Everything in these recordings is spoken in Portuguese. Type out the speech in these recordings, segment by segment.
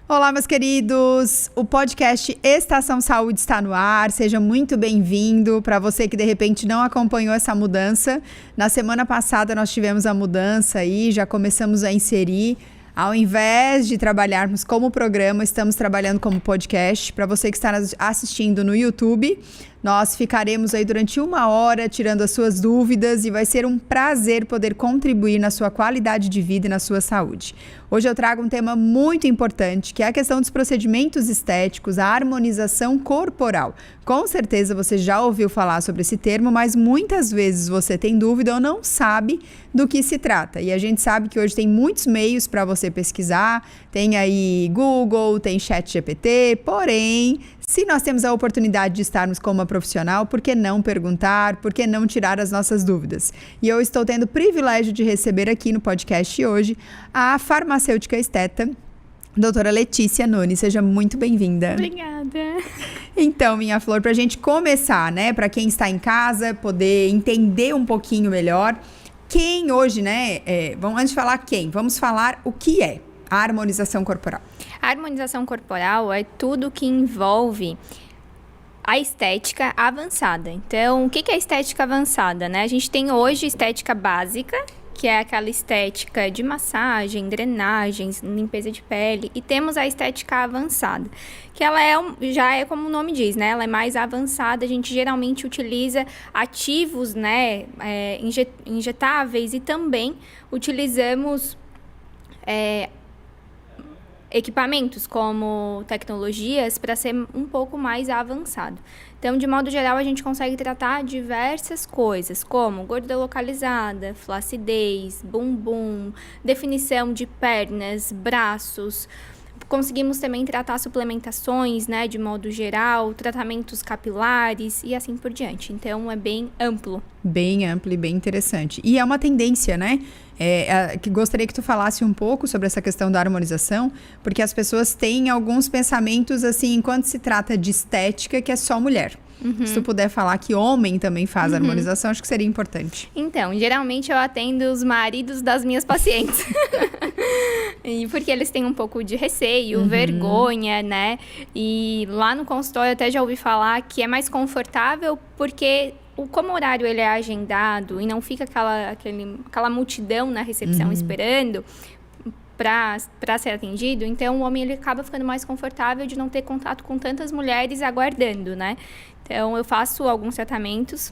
Olá, meus queridos! O podcast Estação Saúde está no ar. Seja muito bem-vindo. Para você que de repente não acompanhou essa mudança, na semana passada nós tivemos a mudança aí, já começamos a inserir. Ao invés de trabalharmos como programa, estamos trabalhando como podcast. Para você que está assistindo no YouTube, nós ficaremos aí durante 1 hora tirando as suas dúvidas e vai ser um prazer poder contribuir na sua qualidade de vida e na sua saúde. Hoje eu trago um tema muito importante, que é a questão dos procedimentos estéticos, a harmonização corporal. Com certeza você já ouviu falar sobre esse termo, mas muitas vezes você tem dúvida ou não sabe do que se trata. E a gente sabe que hoje tem muitos meios para você pesquisar, tem aí Google, tem ChatGPT, porém, se nós temos a oportunidade de estarmos com uma profissional, por que não perguntar, por que não tirar as nossas dúvidas? E eu estou tendo o privilégio de receber aqui no podcast hoje a farmacêutica esteta, doutora Letícia Nunes. Seja muito bem-vinda. Obrigada. Então, minha flor, para a gente começar, né, para quem está em casa, poder entender um pouquinho melhor, quem hoje, né, antes de falar quem, vamos falar o que é a harmonização corporal. A harmonização corporal é tudo que envolve a estética avançada. Então, o que é a estética avançada, né? A gente tem hoje estética básica, que é aquela estética de massagem, drenagens, limpeza de pele. E temos a estética avançada, que ela já é como o nome diz, né? Ela é mais avançada. A gente geralmente utiliza ativos, né? Injetáveis, e também utilizamos equipamentos como tecnologias para ser um pouco mais avançado. Então, de modo geral, a gente consegue tratar diversas coisas, como gordura localizada, flacidez, bumbum, definição de pernas, braços. Conseguimos também tratar suplementações, né, de modo geral, tratamentos capilares e assim por diante. Então, é bem amplo. Bem amplo e bem interessante. E é uma tendência, né? Que gostaria que tu falasse um pouco sobre essa questão da harmonização, porque as pessoas têm alguns pensamentos, assim, enquanto se trata de estética, que é só mulher. Uhum. Se tu puder falar que homem também faz harmonização, acho que seria importante. Então, geralmente eu atendo os maridos das minhas pacientes. E porque eles têm um pouco de receio, vergonha, né? E lá no consultório eu até já ouvi falar que é mais confortável porque como o horário ele é agendado e não fica aquela multidão na recepção esperando para ser atendido, então o homem ele acaba ficando mais confortável de não ter contato com tantas mulheres aguardando, né? Então eu faço alguns tratamentos.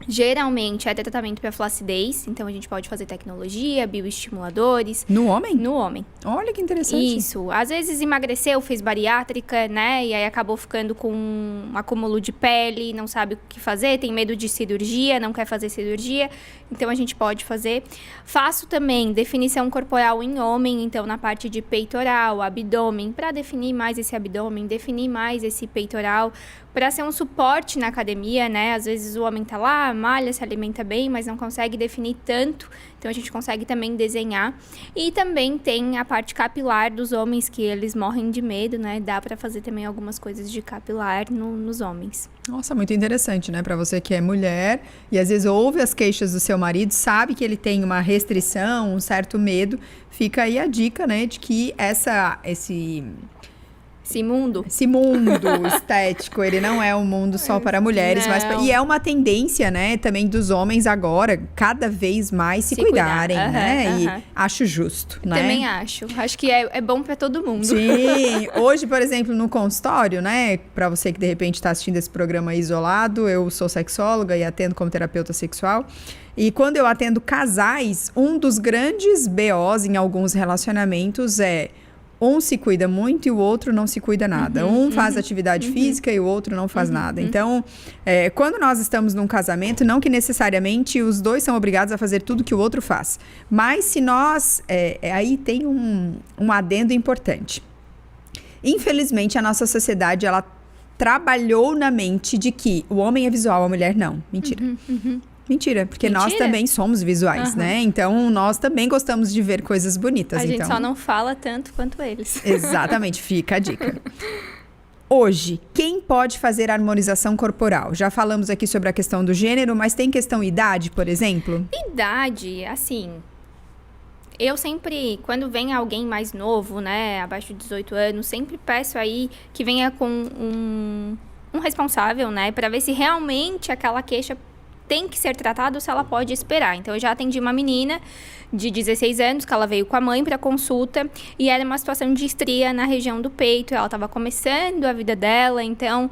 Geralmente é tratamento para flacidez, então a gente pode fazer tecnologia, bioestimuladores. No homem? No homem. Olha que interessante. Isso. Às vezes emagreceu, fez bariátrica, né? E aí acabou ficando com um acúmulo de pele, não sabe o que fazer, tem medo de cirurgia, não quer fazer cirurgia. Então a gente pode fazer. Faço também definição corporal em homem, então na parte de peitoral, abdômen, para definir mais esse abdômen, definir mais esse peitoral, para ser um suporte na academia, né? Às vezes o homem tá lá, malha, se alimenta bem, mas não consegue definir tanto. Então, a gente consegue também desenhar. E também tem a parte capilar dos homens, que eles morrem de medo, né? Dá para fazer também algumas coisas de capilar nos homens. Nossa, muito interessante, né? Para você que é mulher e às vezes ouve as queixas do seu marido, sabe que ele tem uma restrição, um certo medo, fica aí a dica, né? De que esse mundo estético, ele não é um mundo só para mulheres, e é uma tendência, né, também dos homens agora, cada vez mais se cuidarem, né, e acho justo, né? Também acho que é bom para todo mundo. Sim, hoje, por exemplo, no consultório, né, para você que de repente está assistindo esse programa isolado, eu sou sexóloga e atendo como terapeuta sexual. E quando eu atendo casais, um dos grandes BOs em alguns relacionamentos é um se cuida muito e o outro não se cuida nada. Um faz atividade física e o outro não faz nada. Então, quando nós estamos num casamento, não que necessariamente os dois são obrigados a fazer tudo que o outro faz. Mas se nós... aí tem um adendo importante. Infelizmente, a nossa sociedade, ela trabalhou na mente de que o homem é visual, a mulher não. Mentira. Mentira, porque nós também somos visuais, né? Então, nós também gostamos de ver coisas bonitas. A gente só não fala tanto quanto eles. Exatamente, fica a dica. Hoje, quem pode fazer harmonização corporal? Já falamos aqui sobre a questão do gênero, mas tem questão idade, por exemplo? Idade, assim... Eu sempre, quando vem alguém mais novo, né, abaixo de 18 anos, sempre peço aí que venha com um responsável, né, para ver se realmente aquela queixa tem que ser tratada ou se ela pode esperar. Então, eu já atendi uma menina de 16 anos, que ela veio com a mãe para consulta, e era uma situação de estria na região do peito, ela estava começando a vida dela, então...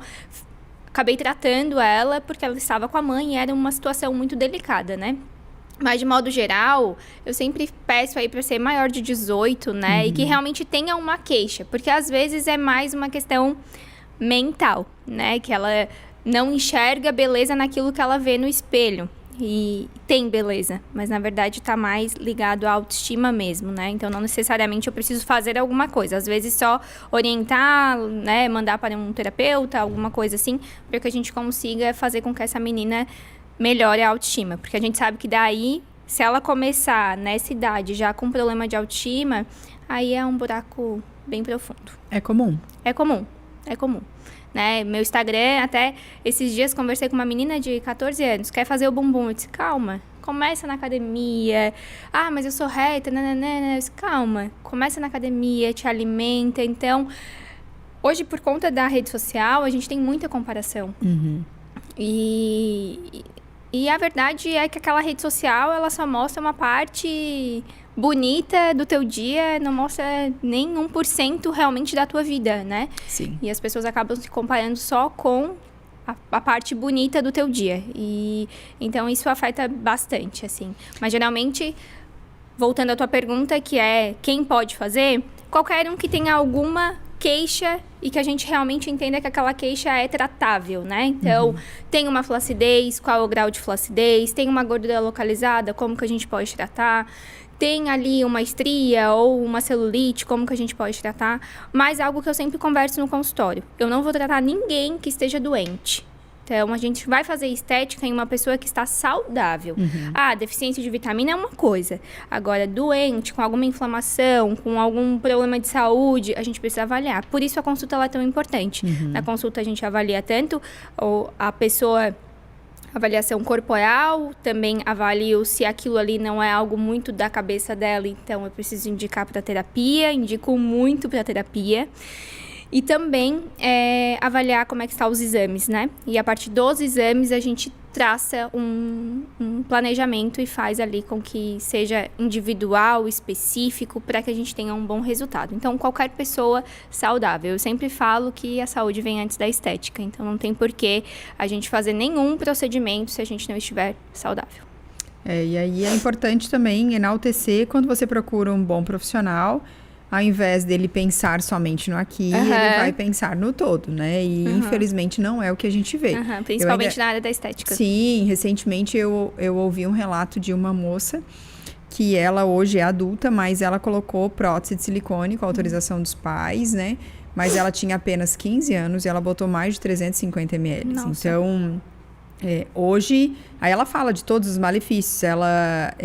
Acabei tratando ela porque ela estava com a mãe e era uma situação muito delicada, né? Mas, de modo geral, eu sempre peço aí para ser maior de 18, né? E que realmente tenha uma queixa. Porque, às vezes, é mais uma questão mental, né? Que ela não enxerga beleza naquilo que ela vê no espelho. E tem beleza, mas, na verdade, está mais ligado à autoestima mesmo, né? Então, não necessariamente eu preciso fazer alguma coisa. Às vezes, só orientar, né? Mandar para um terapeuta, alguma coisa assim, para que a gente consiga fazer com que essa menina... melhore a autoestima, porque a gente sabe que daí, se ela começar nessa idade já com problema de autoestima, aí é um buraco bem profundo. É comum? É comum, né? Meu Instagram, até esses dias conversei com uma menina de 14 anos, quer fazer o bumbum, eu disse, calma, começa na academia, mas eu sou reta, nananana, eu disse, calma, começa na academia, te alimenta, então, hoje por conta da rede social, a gente tem muita comparação. E a verdade é que aquela rede social, ela só mostra uma parte bonita do teu dia, não mostra nem 1% realmente da tua vida, né? Sim. E as pessoas acabam se comparando só com a parte bonita do teu dia. E então, isso afeta bastante, assim. Mas, geralmente, voltando à tua pergunta, que é quem pode fazer, qualquer um que tenha alguma queixa e que a gente realmente entenda que aquela queixa é tratável, né? Então, tem uma flacidez, qual é o grau de flacidez? Tem uma gordura localizada, como que a gente pode tratar? Tem ali uma estria ou uma celulite, como que a gente pode tratar? Mas algo que eu sempre converso no consultório. Eu não vou tratar ninguém que esteja doente. Então, a gente vai fazer estética em uma pessoa que está saudável. Deficiência de vitamina é uma coisa. Agora, doente, com alguma inflamação, com algum problema de saúde, a gente precisa avaliar. Por isso, a consulta ela é tão importante. Na consulta, a gente avalia tanto a pessoa... Avaliação corporal, também avalio se aquilo ali não é algo muito da cabeça dela, então eu preciso indicar para terapia, indico muito para terapia. E também avaliar como é que estão os exames, né? E a partir dos exames a gente traça um planejamento e faz ali com que seja individual, específico, para que a gente tenha um bom resultado. Então, qualquer pessoa saudável. Eu sempre falo que a saúde vem antes da estética, então não tem porquê a gente fazer nenhum procedimento se a gente não estiver saudável. E aí é importante também enaltecer quando você procura um bom profissional. Ao invés dele pensar somente no aqui, ele vai pensar no todo, né? E infelizmente não é o que a gente vê. Principalmente na área da estética. Sim, recentemente eu ouvi um relato de uma moça que ela hoje é adulta, mas ela colocou prótese de silicone com autorização dos pais, né? Mas ela tinha apenas 15 anos e ela botou mais de 350 ml. Nossa. Então, hoje... Aí ela fala de todos os malefícios. Ela...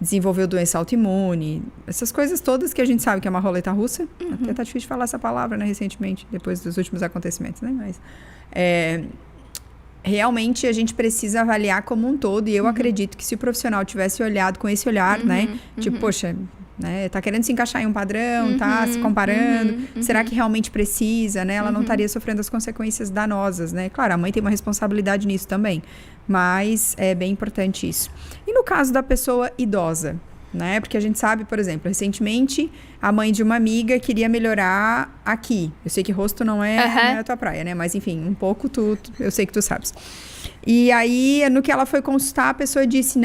desenvolveu doença autoimune, essas coisas todas que a gente sabe que é uma roleta russa. Até tá difícil de falar essa palavra, né, recentemente, depois dos últimos acontecimentos, né, mas realmente a gente precisa avaliar como um todo, e eu acredito que se o profissional tivesse olhado com esse olhar, né, tipo, poxa, né, tá querendo se encaixar em um padrão, tá se comparando, será que realmente precisa, né, ela não estaria sofrendo as consequências danosas, né, claro, a mãe tem uma responsabilidade nisso também, mas é bem importante isso. E no caso da pessoa idosa, né, porque a gente sabe, por exemplo, recentemente a mãe de uma amiga queria melhorar aqui, eu sei que rosto não é a tua praia, né, mas enfim, um pouco eu sei que tu sabes. E aí, no que ela foi consultar, a pessoa disse,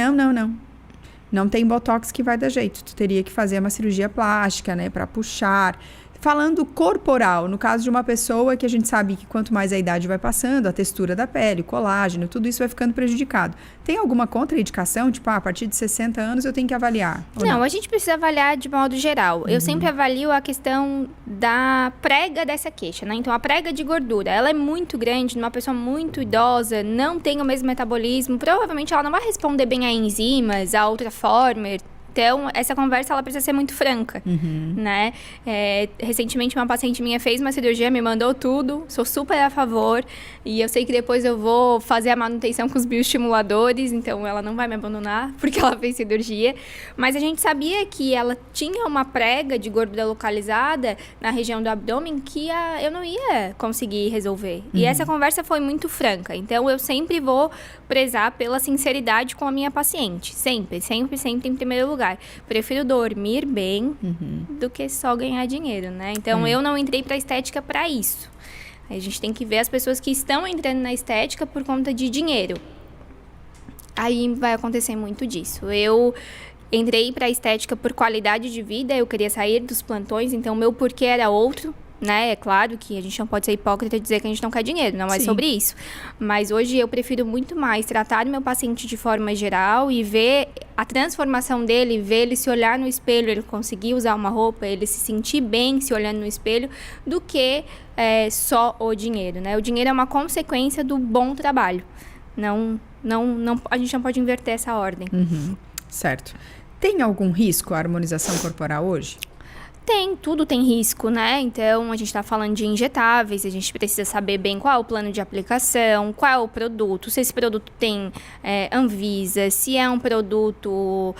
não tem botox que vai dar jeito. Tu teria que fazer uma cirurgia plástica, né? Para puxar. Falando corporal, no caso de uma pessoa que a gente sabe que quanto mais a idade vai passando, a textura da pele, o colágeno, tudo isso vai ficando prejudicado. Tem alguma contraindicação? Tipo, a partir de 60 anos eu tenho que avaliar? Não, a gente precisa avaliar de modo geral. Eu sempre avalio a questão da prega dessa queixa, né? Então, a prega de gordura, ela é muito grande, numa pessoa muito idosa, não tem o mesmo metabolismo, provavelmente ela não vai responder bem a enzimas, a Ultraformer, Então, essa conversa, ela precisa ser muito franca, né? Recentemente, uma paciente minha fez uma cirurgia, me mandou tudo, sou super a favor. E eu sei que depois eu vou fazer a manutenção com os bioestimuladores, então ela não vai me abandonar, porque ela fez cirurgia. Mas a gente sabia que ela tinha uma prega de gordura localizada na região do abdômen que eu não ia conseguir resolver. E essa conversa foi muito franca. Então, eu sempre vou prezar pela sinceridade com a minha paciente. Sempre, sempre, sempre em primeiro lugar. Prefiro dormir bem do que só ganhar dinheiro, né? Então, eu não entrei pra estética pra isso. A gente tem que ver as pessoas que estão entrando na estética por conta de dinheiro. Aí vai acontecer muito disso. Eu entrei para a estética por qualidade de vida, eu queria sair dos plantões, então o meu porquê era outro, né? É claro que a gente não pode ser hipócrita e dizer que a gente não quer dinheiro, não é sobre isso. Mas hoje eu prefiro muito mais tratar o meu paciente de forma geral e ver a transformação dele, ver ele se olhar no espelho, ele conseguir usar uma roupa, ele se sentir bem se olhando no espelho, do que só o dinheiro, né? O dinheiro é uma consequência do bom trabalho. A gente não pode inverter essa ordem. Certo. Tem algum risco a harmonização corporal hoje? Tudo tem risco, né? Então, a gente tá falando de injetáveis, a gente precisa saber bem qual é o plano de aplicação, qual é o produto, se esse produto tem Anvisa, se é um produto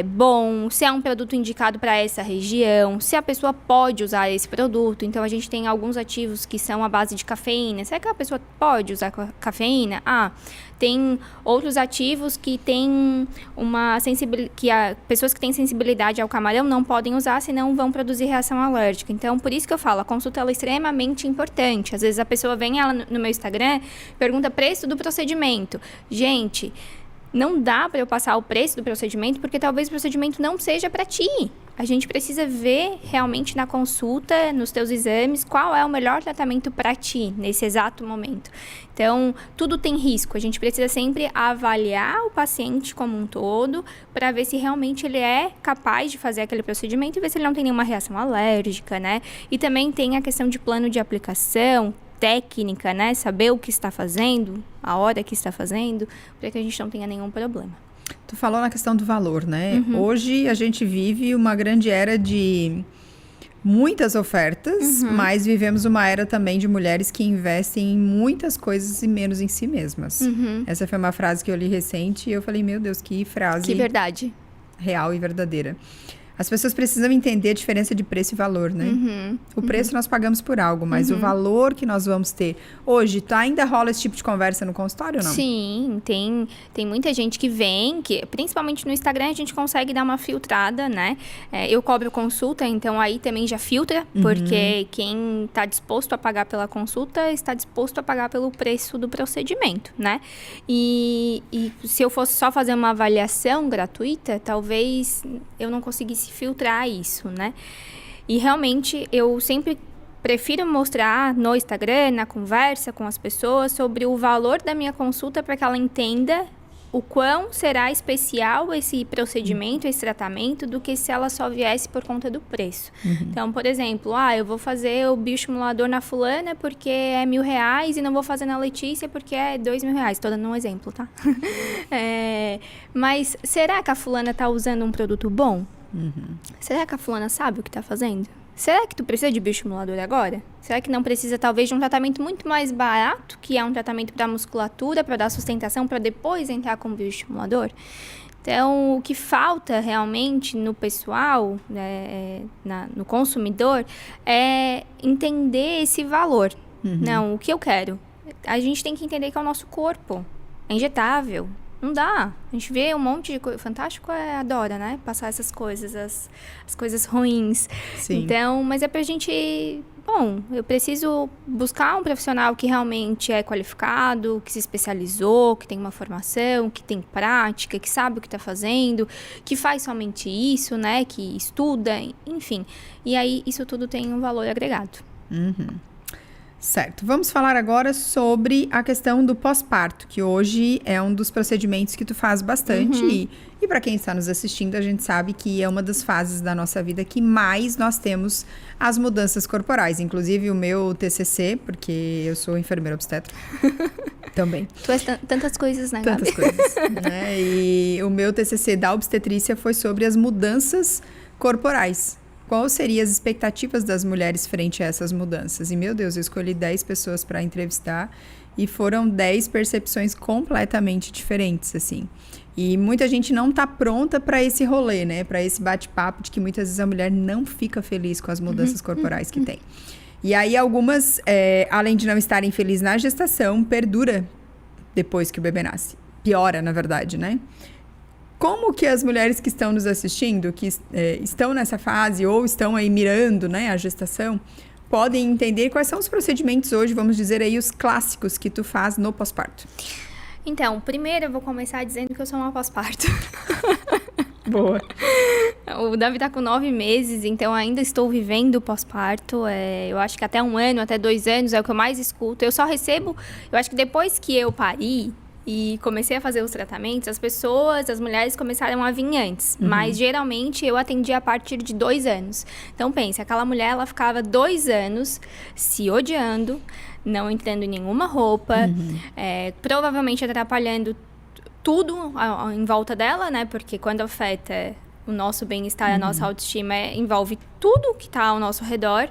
bom, se é um produto indicado para essa região, se a pessoa pode usar esse produto. Então, a gente tem alguns ativos que são à base de cafeína. Será que a pessoa pode usar cafeína? Tem outros ativos que têm uma sensibilidade, pessoas que têm sensibilidade ao camarão não podem usar, senão vão produzir reação alérgica. Então, por isso que eu falo, a consulta ela é extremamente importante. Às vezes a pessoa vem ela no meu Instagram, pergunta preço do procedimento. Gente, não dá para eu passar o preço do procedimento, porque talvez o procedimento não seja para ti. A gente precisa ver realmente na consulta, nos teus exames, qual é o melhor tratamento para ti nesse exato momento. Então, tudo tem risco. A gente precisa sempre avaliar o paciente como um todo para ver se realmente ele é capaz de fazer aquele procedimento e ver se ele não tem nenhuma reação alérgica, né? E também tem a questão de plano de aplicação, técnica, né? Saber o que está fazendo, a hora que está fazendo, para que a gente não tenha nenhum problema. Tu falou na questão do valor, né? Hoje a gente vive uma grande era de muitas ofertas, mas vivemos uma era também de mulheres que investem em muitas coisas e menos em si mesmas. Essa foi uma frase que eu li recente e eu falei, meu Deus, que frase... Que verdade. Real e verdadeira. As pessoas precisam entender a diferença de preço e valor, né? O preço nós pagamos por algo, mas o valor que nós vamos ter... Hoje, ainda rola esse tipo de conversa no consultório ou não? Sim, tem muita gente que vem, que principalmente no Instagram a gente consegue dar uma filtrada, né? Eu cobro consulta, então aí também já filtra, porque quem está disposto a pagar pela consulta está disposto a pagar pelo preço do procedimento, né? E se eu fosse só fazer uma avaliação gratuita, talvez eu não conseguisse filtrar isso, né? E realmente eu sempre prefiro mostrar no Instagram, na conversa com as pessoas, sobre o valor da minha consulta para que ela entenda o quão será especial esse procedimento, esse tratamento, do que se ela só viesse por conta do preço. Então, por exemplo, eu vou fazer o bioestimulador na fulana porque é R$1.000 e não vou fazer na Letícia porque é R$2.000. Estou dando um exemplo, tá? Mas será que a fulana está usando um produto bom? Será que a fulana sabe o que está fazendo? Será que tu precisa de bioestimulador agora? Será que não precisa, talvez, de um tratamento muito mais barato, que é um tratamento para musculatura, para dar sustentação, para depois entrar com o bioestimulador? Então, o que falta realmente no pessoal, né, no consumidor, é entender esse valor. Não, o que eu quero? A gente tem que entender que é o nosso corpo. É injetável. Não dá. A gente vê um monte de coisa. Fantástico adora, né? Passar essas coisas, as coisas ruins. Sim. Então, mas é pra gente... Bom, eu preciso buscar um profissional que realmente é qualificado, que se especializou, que tem uma formação, que tem prática, que sabe o que está fazendo, que faz somente isso, né? Que estuda, enfim. E aí, isso tudo tem um valor agregado. Certo. Vamos falar agora sobre a questão do pós-parto, que hoje é um dos procedimentos que tu faz bastante. E para quem está nos assistindo, a gente sabe que é uma das fases da nossa vida que mais nós temos as mudanças corporais. Inclusive o meu TCC, porque eu sou enfermeira obstetra. Também. Tu és tantas coisas, né, Gabi? Tantas coisas, né? E o meu TCC da obstetrícia foi sobre as mudanças corporais. Quais seriam as expectativas das mulheres frente a essas mudanças? E, meu Deus, eu escolhi 10 pessoas para entrevistar e foram 10 percepções completamente diferentes, assim. E muita gente não tá pronta para esse rolê, né? Para esse bate-papo de que muitas vezes a mulher não fica feliz com as mudanças corporais que tem. E aí algumas, além de não estarem felizes na gestação, perdura depois que o bebê nasce. Piora, na verdade, né? Como que as mulheres que estão nos assistindo, que estão nessa fase ou estão aí mirando, né, a gestação, podem entender quais são os procedimentos hoje, vamos dizer aí, os clássicos que tu faz no pós-parto? Então, primeiro eu vou começar dizendo que eu sou uma pós-parto. Boa. O Davi tá com 9 meses, então ainda estou vivendo o pós-parto. Eu acho que até 1 ano, até 2 anos é o que eu mais escuto. Eu só recebo... Eu acho que depois que eu pari e comecei a fazer os tratamentos, as mulheres começaram a vir antes. Mas geralmente eu atendia a partir de 2 anos. Então pensa, aquela mulher, ela ficava 2 anos se odiando, não entrando em nenhuma roupa, provavelmente atrapalhando tudo em volta dela, né? Porque quando afeta o nosso bem-estar, a nossa autoestima, envolve tudo que está ao nosso redor.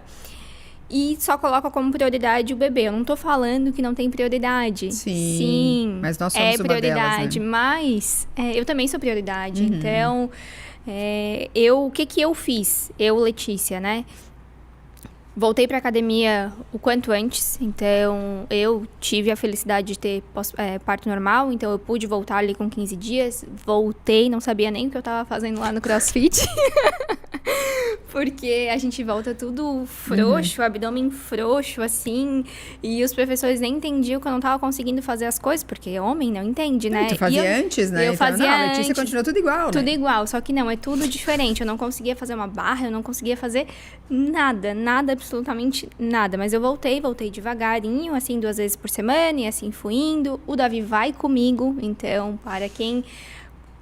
E só coloca como prioridade o bebê. Eu não tô falando que não tem prioridade. Sim, mas nós somos prioridade, uma delas, né? Mas eu também sou prioridade. Então, o que eu fiz? Eu, Letícia, né? Voltei para academia o quanto antes, então eu tive a felicidade de ter parto normal, então eu pude voltar ali com 15 dias, voltei, não sabia nem o que eu estava fazendo lá no CrossFit, porque a gente volta tudo frouxo, abdômen frouxo, assim, e os professores nem entendiam que eu não estava conseguindo fazer as coisas, porque homem não entende, né? Tu fazia antes, né? Eu fazia a Letícia continuou tudo igual, tudo né? igual, só que não, é tudo diferente, eu não conseguia fazer uma barra, eu não conseguia fazer nada, absolutamente nada, mas eu voltei devagarinho, assim, 2 vezes por semana, e assim fui indo. O Davi vai comigo, então, para quem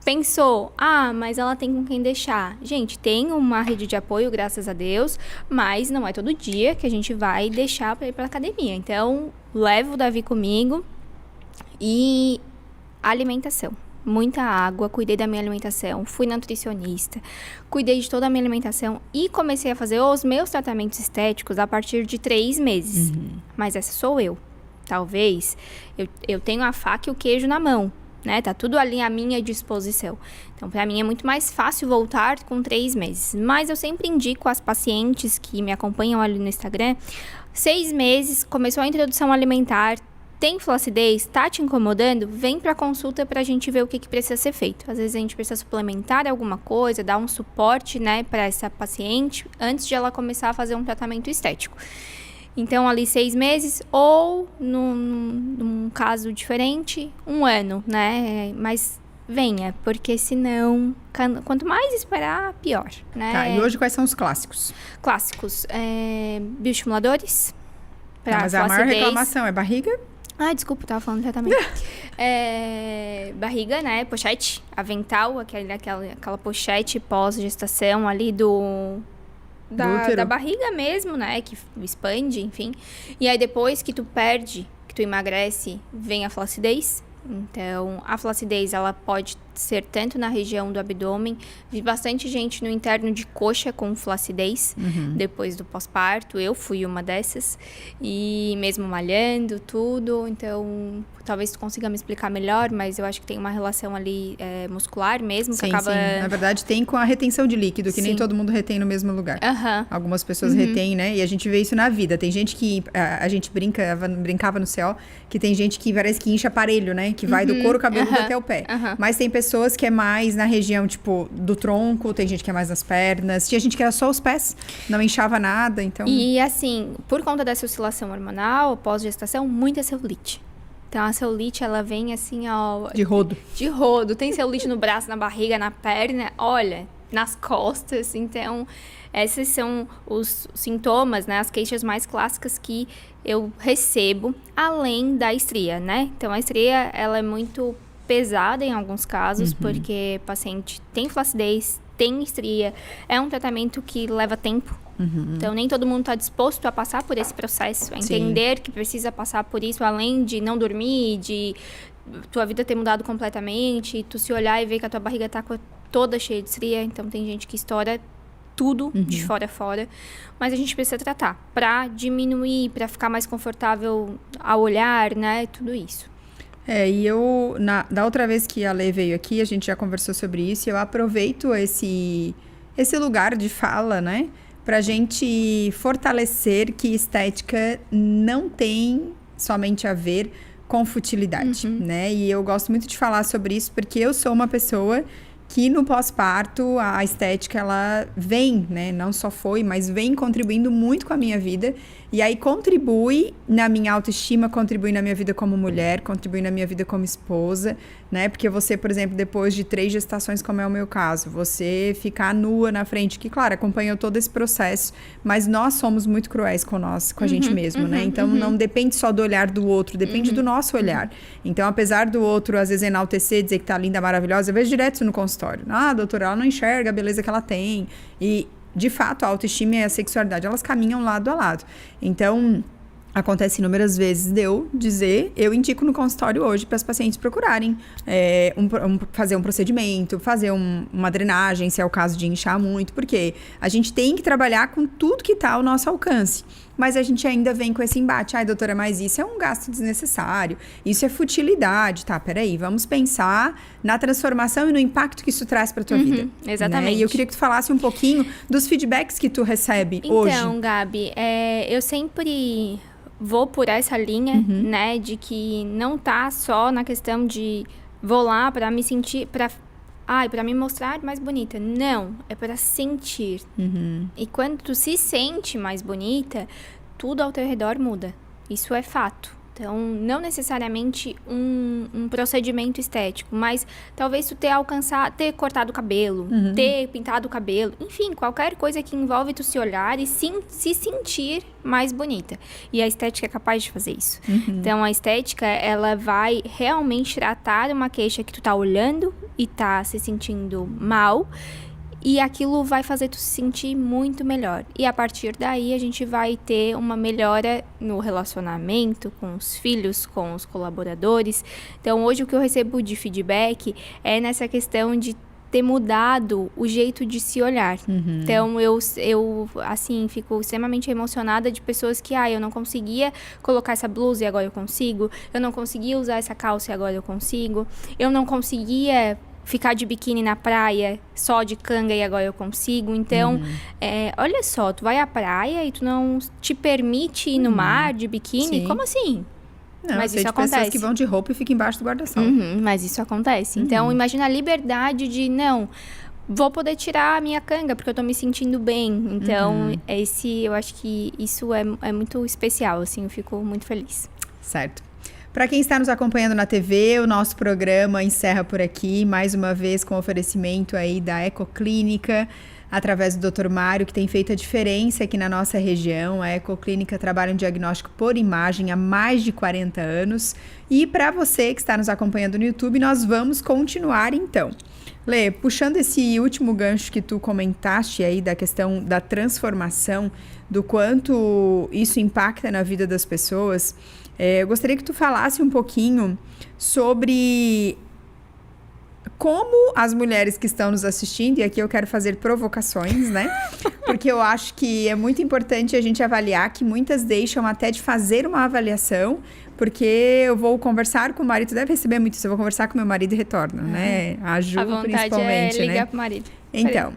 pensou, mas ela tem com quem deixar. Gente, tem uma rede de apoio, graças a Deus, mas não é todo dia que a gente vai deixar para ir para academia. Então, levo o Davi comigo e alimentação. Muita água, cuidei da minha alimentação, fui na nutricionista, cuidei de toda a minha alimentação e comecei a fazer os meus tratamentos estéticos a partir de 3 meses. Mas essa sou eu. Talvez eu tenho a faca e o queijo na mão, né? Tá tudo ali à minha disposição. Então, para mim é muito mais fácil voltar com 3 meses. Mas eu sempre indico às pacientes que me acompanham ali no Instagram, 6 meses, começou a introdução alimentar, tem flacidez, tá te incomodando? Vem pra consulta pra gente ver o que precisa ser feito. Às vezes a gente precisa suplementar alguma coisa, dar um suporte, né, pra essa paciente antes de ela começar a fazer um tratamento estético. Então, ali 6 meses ou, num caso diferente, 1 ano, né? Mas venha, porque senão, quanto mais esperar, pior, né? Tá, e hoje quais são os clássicos? Clássicos, bioestimuladores. Mas a maior reclamação é barriga? Desculpa, tava falando tratamento. Barriga, né? Pochete, avental, aquela pochete pós-gestação ali da barriga mesmo, né? Que expande, enfim. E aí depois que tu perde, que tu emagrece, vem a flacidez. Então, a flacidez, ela pode ser tanto na região do abdômen. Vi bastante gente no interno de coxa com flacidez, depois do pós-parto. Eu fui uma dessas. E mesmo malhando, tudo. Então, talvez tu consiga me explicar melhor, mas eu acho que tem uma relação ali muscular mesmo. Sim, que acaba... sim. Na verdade, tem com a retenção de líquido, que nem todo mundo retém no mesmo lugar. Algumas pessoas retêm, né? E a gente vê isso na vida. Tem gente que... A gente brincava no CO, que tem gente que parece que incha aparelho, né? Que vai do couro cabeludo até o pé. Mas tem pessoas que é mais na região, tipo, do tronco, tem gente que é mais nas pernas, tinha gente que era só os pés, não inchava nada, então... E assim, por conta dessa oscilação hormonal, pós-gestação, muita celulite. Então, a celulite, ela vem assim, ó... De rodo. De rodo. Tem celulite no braço, na barriga, na perna, olha, nas costas. Então, esses são os sintomas, né? As queixas mais clássicas que eu recebo, além da estria, né? Então, a estria, ela é muito pesada em alguns casos, porque o paciente tem flacidez, tem estria, é um tratamento que leva tempo, Então, nem todo mundo está disposto a passar por esse processo, a entender que precisa passar por isso, além de não dormir, de tua vida ter mudado completamente, tu se olhar e ver que a tua barriga tá toda cheia de estria. Então, tem gente que estoura tudo de fora a fora, mas a gente precisa tratar para diminuir, para ficar mais confortável ao olhar, né, tudo isso. E eu, da outra vez que a Lê veio aqui, a gente já conversou sobre isso, e eu aproveito esse lugar de fala, né, pra gente fortalecer que estética não tem somente a ver com futilidade, né, e eu gosto muito de falar sobre isso porque eu sou uma pessoa que no pós-parto a estética ela vem, né, não só foi, mas vem contribuindo muito com a minha vida, e aí contribui na minha autoestima, contribui na minha vida como mulher, contribui na minha vida como esposa, né, porque você, por exemplo, depois de 3 gestações, como é o meu caso, você ficar nua na frente, que claro, acompanhou todo esse processo, mas nós somos muito cruéis com a gente mesmo, né, então não depende só do olhar do outro, depende do nosso olhar. Então, apesar do outro, às vezes, enaltecer, dizer que tá linda, maravilhosa, eu vejo direto isso no consultório. Ah, doutora, ela não enxerga a beleza que ela tem. E, de fato, a autoestima e a sexualidade, elas caminham lado a lado. Então, acontece inúmeras vezes de eu dizer, eu indico no consultório hoje para as pacientes procurarem fazer um procedimento, fazer uma drenagem, se é o caso de inchar muito, porque a gente tem que trabalhar com tudo que está ao nosso alcance. Mas a gente ainda vem com esse embate. Ai, doutora, mas isso é um gasto desnecessário. Isso é futilidade. Tá, peraí. Vamos pensar na transformação e no impacto que isso traz pra tua vida. Exatamente. Né? E eu queria que tu falasse um pouquinho dos feedbacks que tu recebe hoje. Então, Gabi, eu sempre vou por essa linha, né? De que não tá só na questão de vou lá pra me sentir... pra me mostrar mais bonita. Não, é para sentir. E quando tu se sente mais bonita, tudo ao teu redor muda. Isso é fato. Então, não necessariamente um procedimento estético, mas talvez tu ter cortado o cabelo, ter pintado o cabelo, enfim, qualquer coisa que envolve tu se olhar e se sentir mais bonita. E a estética é capaz de fazer isso. Então, a estética, ela vai realmente tratar uma queixa que tu tá olhando e tá se sentindo mal, e aquilo vai fazer tu se sentir muito melhor. E a partir daí, a gente vai ter uma melhora no relacionamento com os filhos, com os colaboradores. Então, hoje, o que eu recebo de feedback é nessa questão de ter mudado o jeito de se olhar. Então, eu assim, fico extremamente emocionada de pessoas que, eu não conseguia colocar essa blusa e agora eu consigo. Eu não conseguia usar essa calça e agora eu consigo. Eu não conseguia ficar de biquíni na praia, só de canga e agora eu consigo. Então, olha só, tu vai à praia e tu não te permite ir no mar de biquíni? Sim. Como assim? Não, mas sei isso de acontece. pessoas que vão de roupa e ficam embaixo do guarda-sol. Mas isso acontece. Então, imagina a liberdade de, não, vou poder tirar a minha canga porque eu tô me sentindo bem. Então, eu acho que isso é muito especial, assim, eu fico muito feliz. Certo. Para quem está nos acompanhando na TV, o nosso programa encerra por aqui, mais uma vez com oferecimento aí da Ecoclínica, através do Dr. Mário, que tem feito a diferença aqui na nossa região. A Ecoclínica trabalha em diagnóstico por imagem há mais de 40 anos. E para você que está nos acompanhando no YouTube, nós vamos continuar então. Lê, puxando esse último gancho que tu comentaste aí da questão da transformação, do quanto isso impacta na vida das pessoas, eu gostaria que tu falasse um pouquinho sobre como as mulheres que estão nos assistindo, e aqui eu quero fazer provocações, né? Porque eu acho que é muito importante a gente avaliar, que muitas deixam até de fazer uma avaliação, porque eu vou conversar com o marido, tu deve receber muito isso, eu vou conversar com meu marido e retorno, né? A Ju, a vontade principalmente, é ligar, né? pro marido. Então,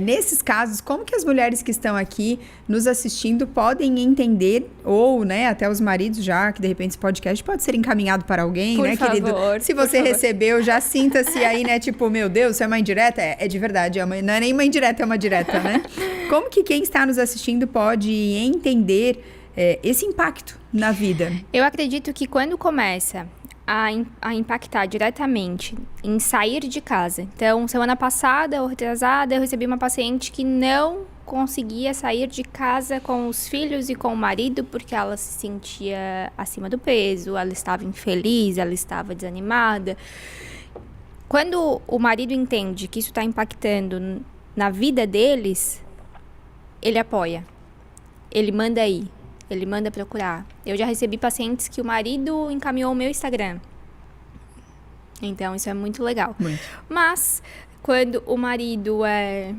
nesses casos, como que as mulheres que estão aqui nos assistindo podem entender, ou, né, até os maridos já, que de repente esse podcast pode ser encaminhado para alguém, por né, favor, querido? Se você recebeu, já sinta-se aí, né, tipo, meu Deus, isso é uma indireta? É de verdade, não é nem uma indireta, é uma direta, né? Como que quem está nos assistindo pode entender esse impacto na vida? Eu acredito que quando começa a impactar diretamente em sair de casa. Então, semana passada ou retrasada, eu recebi uma paciente que não conseguia sair de casa com os filhos e com o marido porque ela se sentia acima do peso, ela estava infeliz, ela estava desanimada. Quando o marido entende que isso está impactando na vida deles, ele apoia. Ele manda ir. Ele manda procurar. Eu já recebi pacientes que o marido encaminhou o meu Instagram. Então, isso é muito legal. Muito. Mas, quando o marido é...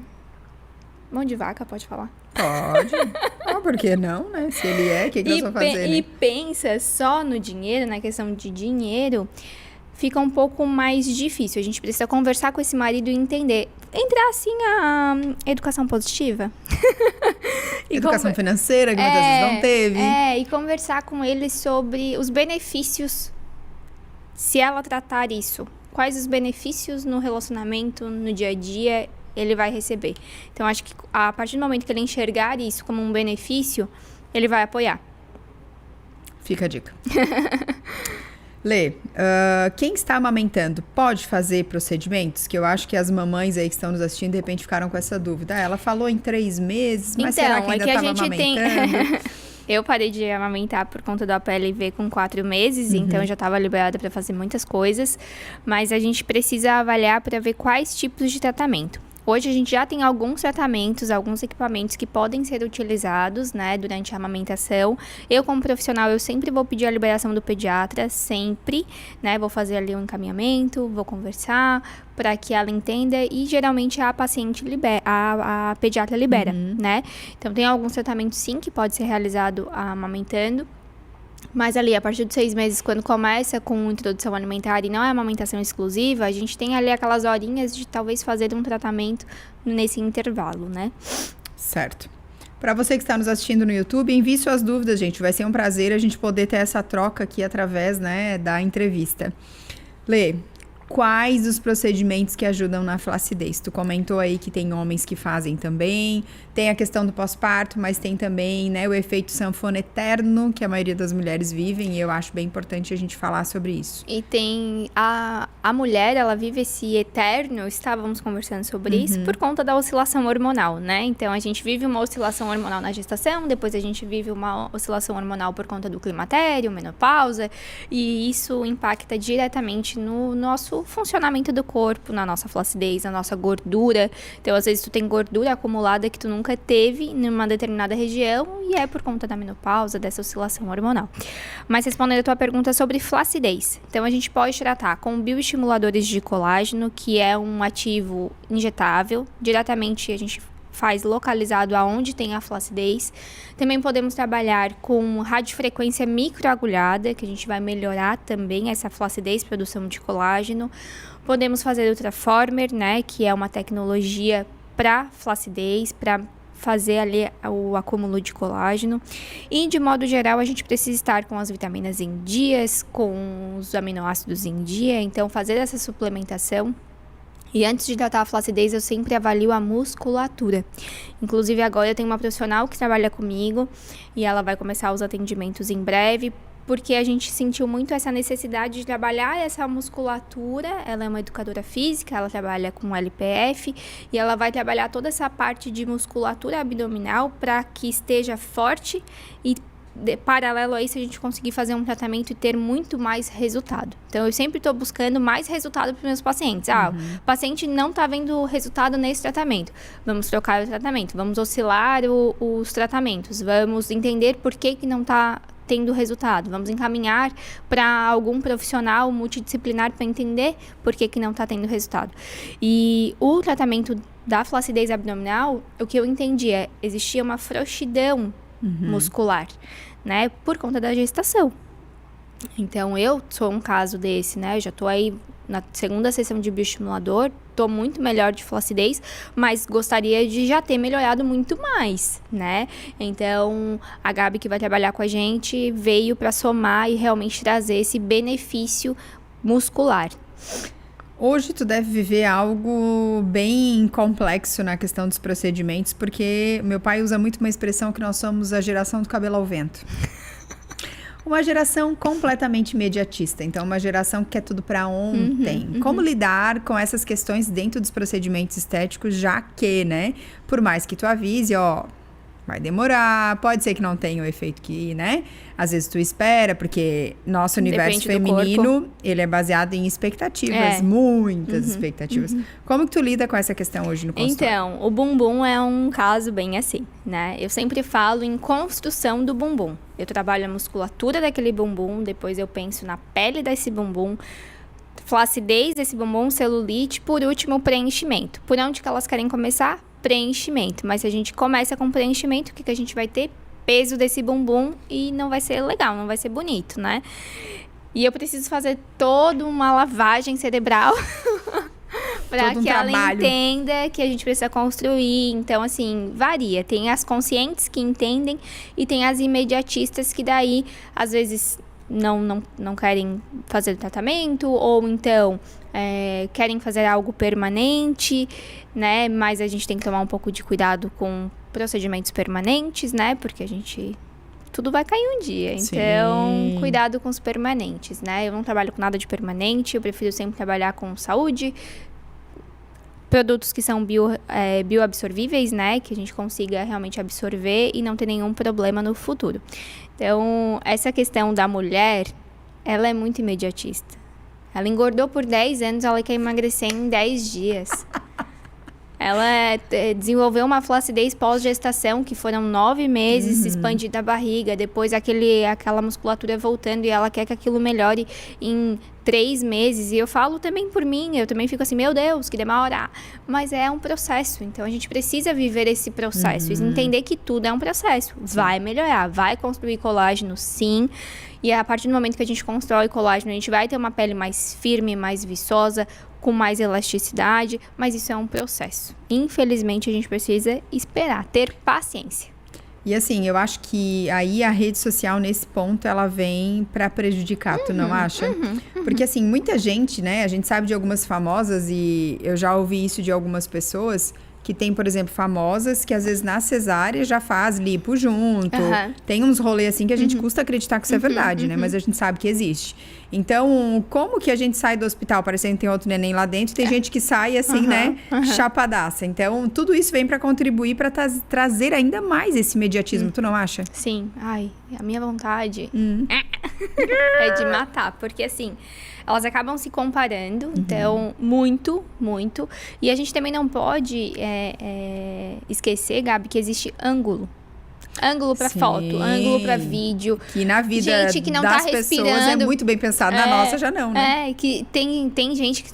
Mão de vaca, pode falar? Pode. Por que não, né? Se ele é, o que nós vamos fazer, né? E pensa só no dinheiro, na questão de dinheiro, fica um pouco mais difícil. A gente precisa conversar com esse marido e entender. Entrar, assim, a educação positiva. Educação financeira, que muitas vezes não teve. E conversar com ele sobre os benefícios, se ela tratar isso. Quais os benefícios no relacionamento, no dia a dia, ele vai receber. Então, acho que a partir do momento que ele enxergar isso como um benefício, ele vai apoiar. Fica a dica. Lê, quem está amamentando pode fazer procedimentos? Que eu acho que as mamães aí que estão nos assistindo, de repente, ficaram com essa dúvida. Ela falou em 3 meses, mas então, será que ainda estava amamentando? Eu parei de amamentar por conta da PLV com 4 meses, então eu já estava liberada para fazer muitas coisas. Mas a gente precisa avaliar para ver quais tipos de tratamento. Hoje a gente já tem alguns tratamentos, alguns equipamentos que podem ser utilizados, né, durante a amamentação. Eu, como profissional, eu sempre vou pedir a liberação do pediatra, sempre, né, vou fazer ali um encaminhamento, vou conversar para que ela entenda e geralmente a paciente libera, a pediatra libera, né. Então tem alguns tratamentos sim que pode ser realizado amamentando. Mas ali, a partir de 6 meses, quando começa com introdução alimentar e não é amamentação exclusiva, a gente tem ali aquelas horinhas de talvez fazer um tratamento nesse intervalo, né? Certo. Para você que está nos assistindo no YouTube, envie suas dúvidas, gente. Vai ser um prazer a gente poder ter essa troca aqui através, né, da entrevista. Lê, quais os procedimentos que ajudam na flacidez? Tu comentou aí que tem homens que fazem também, tem a questão do pós-parto, mas tem também, né, o efeito sanfona eterno, que a maioria das mulheres vivem, e eu acho bem importante a gente falar sobre isso. E tem a mulher, ela vive esse eterno, estávamos conversando sobre isso, por conta da oscilação hormonal, né? Então, a gente vive uma oscilação hormonal na gestação, depois a gente vive uma oscilação hormonal por conta do climatério, menopausa, e isso impacta diretamente no nosso funcionamento do corpo, na nossa flacidez, na nossa gordura. Então, às vezes, tu tem gordura acumulada que tu nunca teve numa determinada região e é por conta da menopausa, dessa oscilação hormonal. Mas respondendo a tua pergunta sobre flacidez, então a gente pode tratar com bioestimuladores de colágeno, que é um ativo injetável, diretamente a gente faz localizado aonde tem a flacidez. Também podemos trabalhar com radiofrequência microagulhada, que a gente vai melhorar também essa flacidez, produção de colágeno. Podemos fazer ultraformer, né, que é uma tecnologia para flacidez, para fazer ali o acúmulo de colágeno. E, de modo geral, a gente precisa estar com as vitaminas em dias, com os aminoácidos em dia. Então, fazer essa suplementação. E antes de tratar a flacidez, eu sempre avalio a musculatura. Inclusive, agora eu tenho uma profissional que trabalha comigo e ela vai começar os atendimentos em breve, porque a gente sentiu muito essa necessidade de trabalhar essa musculatura. Ela é uma educadora física, ela trabalha com LPF e ela vai trabalhar toda essa parte de musculatura abdominal para que esteja forte e paralelo a isso, a gente conseguir fazer um tratamento e ter muito mais resultado. Então, eu sempre estou buscando mais resultado para os meus pacientes. O paciente não está vendo resultado nesse tratamento. Vamos trocar o tratamento, vamos oscilar os tratamentos, vamos entender por que não está tendo resultado. Vamos encaminhar para algum profissional multidisciplinar para entender por que não está tendo resultado. E o tratamento da flacidez abdominal, o que eu entendi existia uma frouxidão muscular, né, por conta da gestação. Então, eu sou um caso desse, né, eu já tô aí na segunda sessão de bioestimulador, tô muito melhor de flacidez, mas gostaria de já ter melhorado muito mais, né. Então, a Gabi, que vai trabalhar com a gente, veio para somar e realmente trazer esse benefício muscular. Hoje tu deve viver algo bem complexo na questão dos procedimentos, porque meu pai usa muito uma expressão que nós somos a geração do cabelo ao vento. Uma geração completamente imediatista, então uma geração que quer tudo para ontem. Como lidar com essas questões dentro dos procedimentos estéticos, já que, né, por mais que tu avise, vai demorar, pode ser que não tenha o efeito que, né? Às vezes tu espera, porque nosso universo feminino, ele é baseado em expectativas, muitas expectativas. Como que tu lida com essa questão hoje no consultório? Então, o bumbum é um caso bem assim, né? Eu sempre falo em construção do bumbum. Eu trabalho a musculatura daquele bumbum, depois eu penso na pele desse bumbum, flacidez desse bumbum, celulite, por último, o preenchimento. Por onde que elas querem começar? Preenchimento. Mas se a gente começa com preenchimento, o que a gente vai ter? Peso desse bumbum e não vai ser legal, não vai ser bonito, né? E eu preciso fazer toda uma lavagem cerebral para que ela entenda que a gente precisa construir. Então, assim, varia. Tem as conscientes que entendem e tem as imediatistas que daí, às vezes, não querem fazer o tratamento ou então querem fazer algo permanente, né? Mas a gente tem que tomar um pouco de cuidado com procedimentos permanentes, né? Porque tudo vai cair um dia. Então, cuidado com os permanentes, né? Eu não trabalho com nada de permanente, eu prefiro sempre trabalhar com saúde, produtos que são bioabsorvíveis, né? Que a gente consiga realmente absorver e não ter nenhum problema no futuro. Então, essa questão da mulher, ela é muito imediatista. Ela engordou por 10 anos, ela quer emagrecer em 10 dias. Ela desenvolveu uma flacidez pós-gestação, que foram 9 meses expandindo a barriga, depois aquela musculatura voltando e ela quer que aquilo melhore em 3 meses. E eu falo também por mim, eu também fico assim, meu Deus, que demora. Mas é um processo, então a gente precisa viver esse processo, entender que tudo é um processo. Vai melhorar, vai construir colágeno, sim. E a partir do momento que a gente constrói colágeno, a gente vai ter uma pele mais firme, mais viçosa, com mais elasticidade, mas isso é um processo. Infelizmente, a gente precisa esperar, ter paciência. E assim, eu acho que aí a rede social, nesse ponto, ela vem pra prejudicar, tu não acha? Porque assim, muita gente, né, a gente sabe de algumas famosas e eu já ouvi isso de algumas pessoas que tem, por exemplo, famosas que às vezes na cesárea já faz lipo junto. Tem uns rolês assim que a gente custa acreditar que isso é verdade, né? Mas a gente sabe que existe. Então, como que a gente sai do hospital parecendo que tem outro neném lá dentro? Tem gente que sai assim, né? Chapadaça. Então, tudo isso vem pra contribuir pra trazer ainda mais esse imediatismo, tu não acha? Sim. Ai, a minha vontade é de matar. Porque assim, elas acabam se comparando, então, muito. E a gente também não pode esquecer, Gabi, que existe ângulo. Ângulo pra foto, ângulo pra vídeo. Que na vida gente que não das tá pessoas respirando, é muito bem pensado. Na nossa já não, né? Que tem gente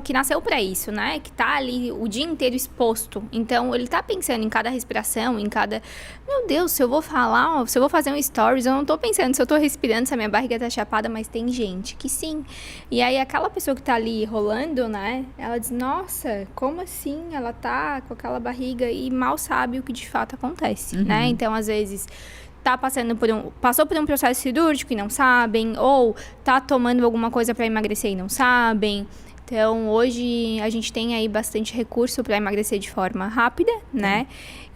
que nasceu pra isso, né? Que tá ali o dia inteiro exposto. Então, ele tá pensando em cada respiração, em cada... Meu Deus, se eu vou falar, se eu vou fazer um stories, eu não tô pensando se eu tô respirando, se a minha barriga tá chapada, mas tem gente que sim. E aí, aquela pessoa que tá ali rolando, né? Ela diz, nossa, como assim? Ela tá com aquela barriga e mal sabe o que de fato acontece, né? Então, às vezes passou por um processo cirúrgico e não sabem, ou tá tomando alguma coisa para emagrecer e não sabem. Então, hoje a gente tem aí bastante recurso para emagrecer de forma rápida, né?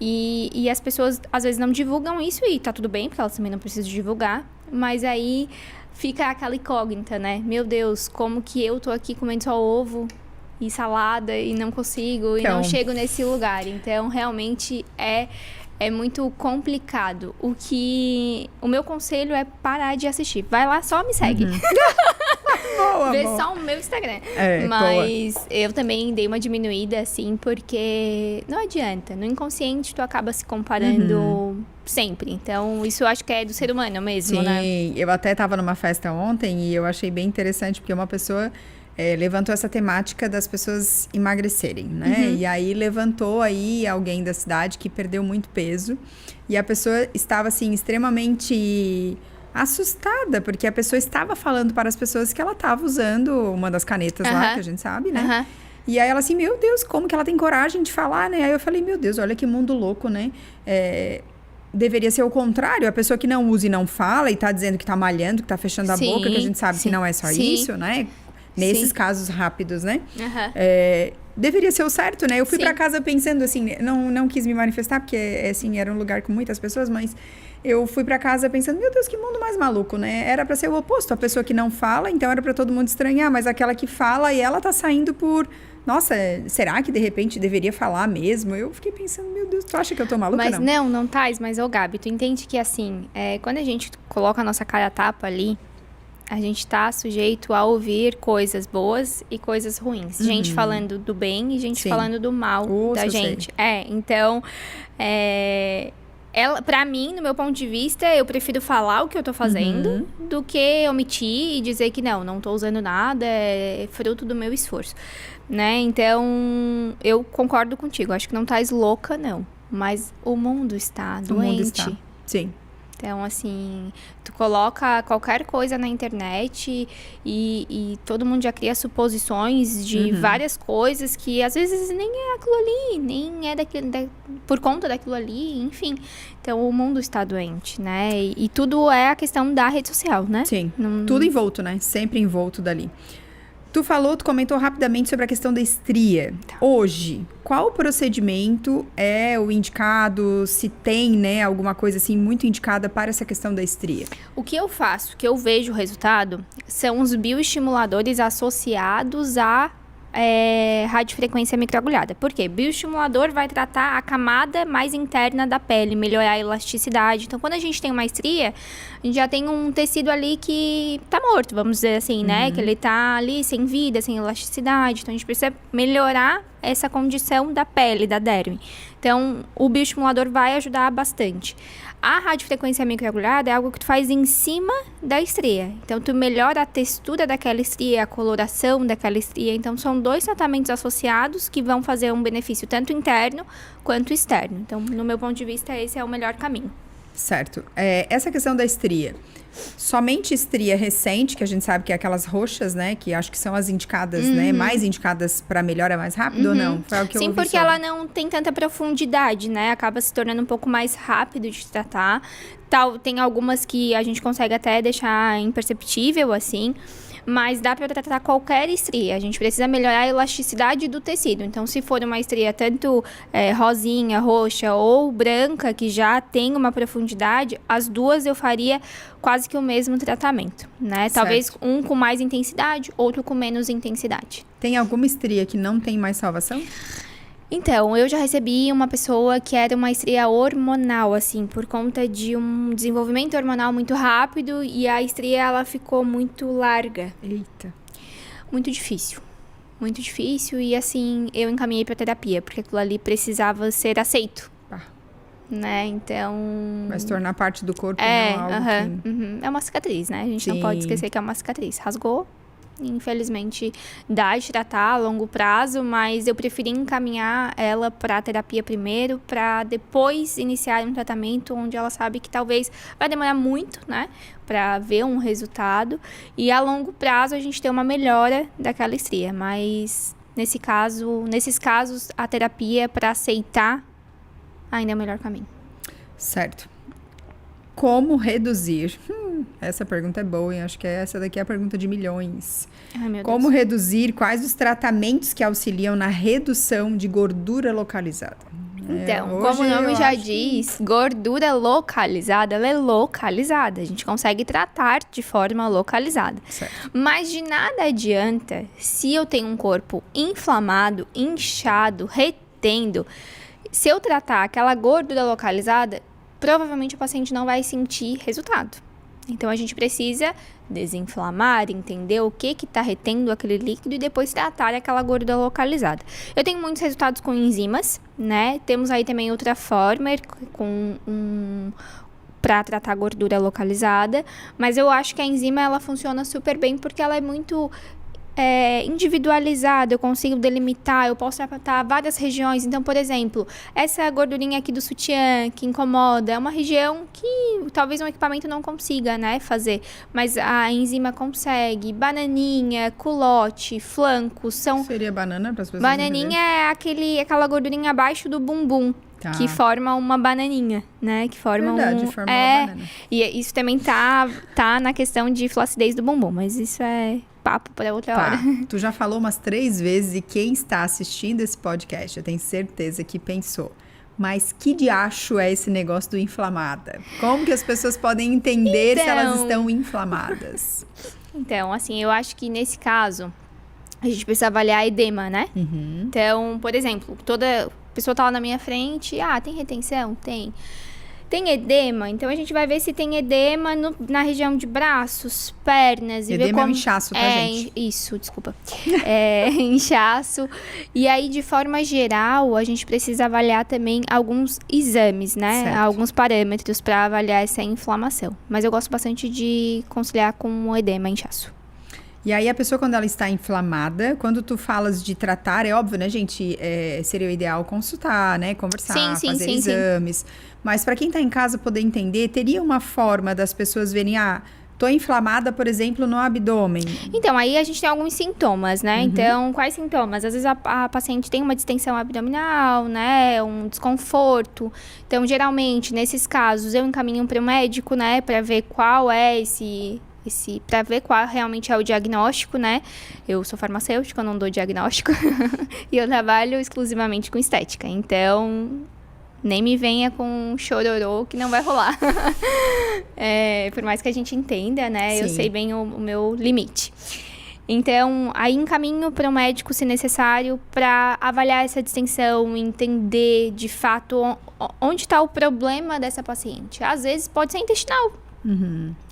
E as pessoas às vezes não divulgam isso e tá tudo bem, porque elas também não precisam divulgar, mas aí fica aquela incógnita, né? Meu Deus, como que eu tô aqui comendo só ovo e salada e não consigo, e não chego nesse lugar. Então, realmente é muito complicado. O meu conselho é parar de assistir. Vai lá, só me segue. Vê só o meu Instagram. Mas eu também dei uma diminuída, assim, porque não adianta. No inconsciente, tu acaba se comparando sempre. Então, isso eu acho que é do ser humano mesmo, né? Sim, eu até tava numa festa ontem e eu achei bem interessante, porque uma pessoa... levantou essa temática das pessoas emagrecerem, né? E aí levantou aí alguém da cidade que perdeu muito peso e a pessoa estava assim extremamente assustada, porque a pessoa estava falando para as pessoas que ela estava usando uma das canetas lá, que a gente sabe, né? E aí ela assim, meu Deus, como que ela tem coragem de falar, né? Aí eu falei, meu Deus, olha que mundo louco, né? Deveria ser o contrário, a pessoa que não usa e não fala e tá dizendo que tá malhando, que tá fechando a boca, que a gente sabe que não é só isso, né? Nesses casos rápidos, né? Deveria ser o certo, né? Eu fui pra casa pensando assim, não quis me manifestar, porque assim, era um lugar com muitas pessoas, mas eu fui pra casa pensando, meu Deus, que mundo mais maluco, né? Era pra ser o oposto, a pessoa que não fala, então era pra todo mundo estranhar, mas aquela que fala e ela tá saindo por... Nossa, será que de repente deveria falar mesmo? Eu fiquei pensando, meu Deus, tu acha que eu tô maluca, Mas não, Thais, mas ô Gabi, tu entende que assim, quando a gente coloca a nossa cara a tapa ali, a gente tá sujeito a ouvir coisas boas e coisas ruins. Gente falando do bem e gente falando do mal da gente. Então, pra mim, no meu ponto de vista, eu prefiro falar o que eu tô fazendo do que omitir e dizer que não tô usando nada, é fruto do meu esforço, né? Então, eu concordo contigo, acho que não tá louca, não. Mas o mundo está doente. O mundo está, sim. Então, assim, tu coloca qualquer coisa na internet e todo mundo já cria suposições de várias coisas que às vezes nem é aquilo ali, nem é por conta daquilo ali, enfim. Então, o mundo está doente, né? E tudo é a questão da rede social, né? Sim, tudo envolto, né? Sempre envolto dali. Tu comentou rapidamente sobre a questão da estria. Tá. Hoje, qual procedimento é o indicado? Se tem, né, alguma coisa assim muito indicada para essa questão da estria? O que eu faço, que eu vejo o resultado, são os bioestimuladores associados a radiofrequência microagulhada. Por quê? Bioestimulador vai tratar a camada mais interna da pele, melhorar a elasticidade. Então, quando a gente tem uma estria, a gente já tem um tecido ali que tá morto, vamos dizer assim, né? Que ele tá ali sem vida, sem elasticidade. Então, a gente precisa melhorar essa condição da pele, da derme. Então, o bioestimulador vai ajudar bastante. A radiofrequência microagulhada é algo que tu faz em cima da estria. Então, tu melhora a textura daquela estria, a coloração daquela estria. Então, são 2 tratamentos associados que vão fazer um benefício tanto interno quanto externo. Então, no meu ponto de vista, esse é o melhor caminho. Certo. Essa questão da estria, somente estria recente, que a gente sabe que é aquelas roxas, né? Que acho que são as indicadas, né? Mais indicadas para melhora mais rápido ou não? Foi o que eu ouvi porque ela não tem tanta profundidade, né? Acaba se tornando um pouco mais rápido de tratar. Tem algumas que a gente consegue até deixar imperceptível, assim. Mas dá para tratar qualquer estria. A gente precisa melhorar a elasticidade do tecido. Então, se for uma estria tanto rosinha, roxa ou branca, que já tem uma profundidade, as duas eu faria quase que o mesmo tratamento, né? Talvez um com mais intensidade, outro com menos intensidade. Tem alguma estria que não tem mais salvação? Então, eu já recebi uma pessoa que era uma estria hormonal, assim, por conta de um desenvolvimento hormonal muito rápido e a estria, ela ficou muito larga. Eita. Muito difícil e, assim, eu encaminhei pra terapia, porque aquilo ali precisava ser aceito, né? Então... Vai se tornar parte do corpo, não algo que... É uma cicatriz, né? A gente não pode esquecer que é uma cicatriz. Rasgou. Infelizmente, dá de tratar a longo prazo, mas eu preferi encaminhar ela para terapia primeiro, para depois iniciar um tratamento onde ela sabe que talvez vai demorar muito, né, para ver um resultado, e a longo prazo a gente ter uma melhora daquela estria, mas nesses casos, a terapia para aceitar ainda é o melhor caminho. Certo. Como reduzir? Essa pergunta é boa, hein? Acho que essa daqui é a pergunta de milhões. Ai, meu Como Deus. Reduzir? Quais os tratamentos que auxiliam na redução de gordura localizada? Então, como o nome já diz, gordura localizada, ela é localizada. A gente consegue tratar de forma localizada. Certo. Mas de nada adianta se eu tenho um corpo inflamado, inchado, retendo. Se eu tratar aquela gordura localizada, provavelmente o paciente não vai sentir resultado. Então, a gente precisa desinflamar, entender o que está retendo aquele líquido e depois tratar aquela gordura localizada. Eu tenho muitos resultados com enzimas, né? Temos aí também o Traformer para tratar gordura localizada, mas eu acho que a enzima ela funciona super bem porque ela é muito individualizada, eu consigo delimitar, eu posso tratar várias regiões. Então, por exemplo, essa gordurinha aqui do sutiã que incomoda, é uma região que talvez um equipamento não consiga, né, fazer, mas a enzima consegue. Bananinha, culote, flanco, são... Seria banana para as pessoas Bananinha é aquela gordurinha abaixo do bumbum. Tá. Que forma uma bananinha, né? Que forma forma uma banana. E isso também tá na questão de flacidez do bumbum, mas isso é papo para outra hora. Tu já falou umas 3 vezes e quem está assistindo esse podcast, eu tenho certeza que pensou. Mas que diacho é esse negócio do inflamada? Como que as pessoas podem entender se elas estão inflamadas? Então, assim, eu acho que nesse caso, a gente precisa avaliar edema, né? Então, por exemplo, toda pessoa tá lá na minha frente, tem retenção? Tem. Tem edema? Então, a gente vai ver se tem edema na região de braços, pernas. Edema e ver como... é um inchaço, tá, gente? Isso, desculpa. Inchaço. E aí, de forma geral, a gente precisa avaliar também alguns exames, né? Certo. Alguns parâmetros para avaliar essa inflamação. Mas eu gosto bastante de conciliar com o edema, inchaço. E aí, a pessoa, quando ela está inflamada, quando tu falas de tratar, é óbvio, né, gente? Seria o ideal consultar, né? Conversar, fazer exames. Sim. Mas para quem está em casa poder entender, teria uma forma das pessoas verem, tô inflamada, por exemplo, no abdômen. Então, aí a gente tem alguns sintomas, né? Então, quais sintomas? Às vezes a paciente tem uma distensão abdominal, né? Um desconforto. Então, geralmente, nesses casos, eu encaminho para o médico, né? Para ver qual é para ver qual realmente é o diagnóstico, né? Eu sou farmacêutica, eu não dou diagnóstico. E eu trabalho exclusivamente com estética. Então, nem me venha com chororô que não vai rolar. Por mais que a gente entenda, né? Sim. Eu sei bem o meu limite. Então, aí encaminho para o médico, se necessário, para avaliar essa distensão, entender de fato onde está o problema dessa paciente. Às vezes pode ser intestinal.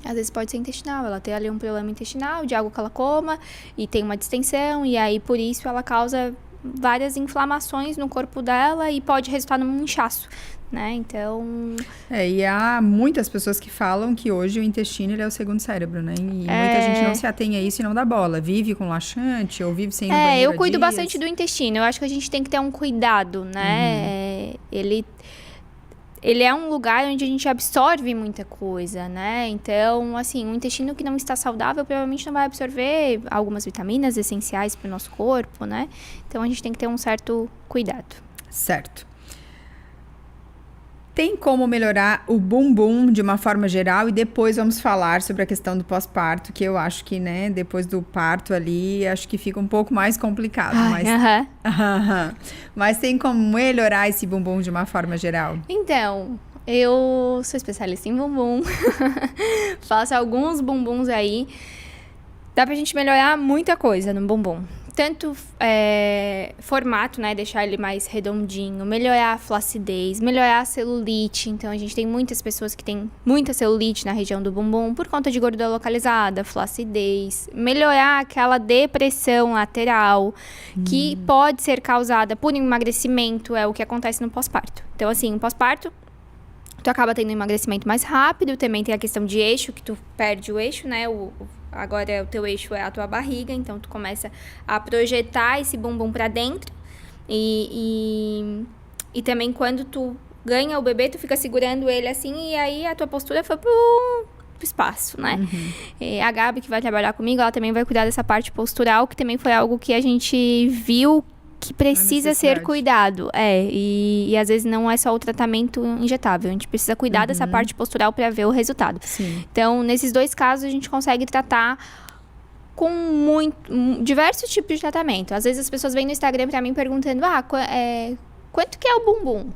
Às vezes pode ser intestinal, ela tem ali um problema intestinal, de algo que ela coma, e tem uma distensão, e aí por isso ela causa várias inflamações no corpo dela e pode resultar num inchaço, né? Então... e há muitas pessoas que falam que hoje o intestino ele é o segundo cérebro, né? E muita gente não se atém a isso e não dá bola. Vive com laxante ou vive sem ir no banheiro eu cuido bastante do intestino. Eu acho que a gente tem que ter um cuidado, né? Ele é um lugar onde a gente absorve muita coisa, né? Então, assim, um intestino que não está saudável provavelmente não vai absorver algumas vitaminas essenciais para o nosso corpo, né? Então, a gente tem que ter um certo cuidado. Certo. Tem como melhorar o bumbum de uma forma geral? E depois vamos falar sobre a questão do pós-parto, que eu acho que, né, depois do parto ali, acho que fica um pouco mais complicado. Mas tem como melhorar esse bumbum de uma forma geral? Então, eu sou especialista em bumbum. Faço alguns bumbuns aí. Dá pra gente melhorar muita coisa no bumbum. Tanto formato, né? Deixar ele mais redondinho, melhorar a flacidez, melhorar a celulite. Então, a gente tem muitas pessoas que têm muita celulite na região do bumbum por conta de gordura localizada, flacidez. Melhorar aquela depressão lateral, que pode ser causada por emagrecimento, é o que acontece no pós-parto. Então, assim, no pós-parto, tu acaba tendo um emagrecimento mais rápido. Também tem a questão de eixo, que tu perde o eixo, né? Agora o teu eixo é a tua barriga, então tu começa a projetar esse bumbum pra dentro. E também quando tu ganha o bebê, tu fica segurando ele assim, e aí a tua postura foi pro espaço, né? A Gabi, que vai trabalhar comigo, ela também vai cuidar dessa parte postural, que também foi algo que a gente viu que precisa ser cuidado. E às vezes não é só o tratamento injetável. A gente precisa cuidar dessa parte postural para ver o resultado. Sim. Então, nesses dois casos, a gente consegue tratar com diversos tipos de tratamento. Às vezes as pessoas vêm no Instagram para mim perguntando, quanto que é o bumbum?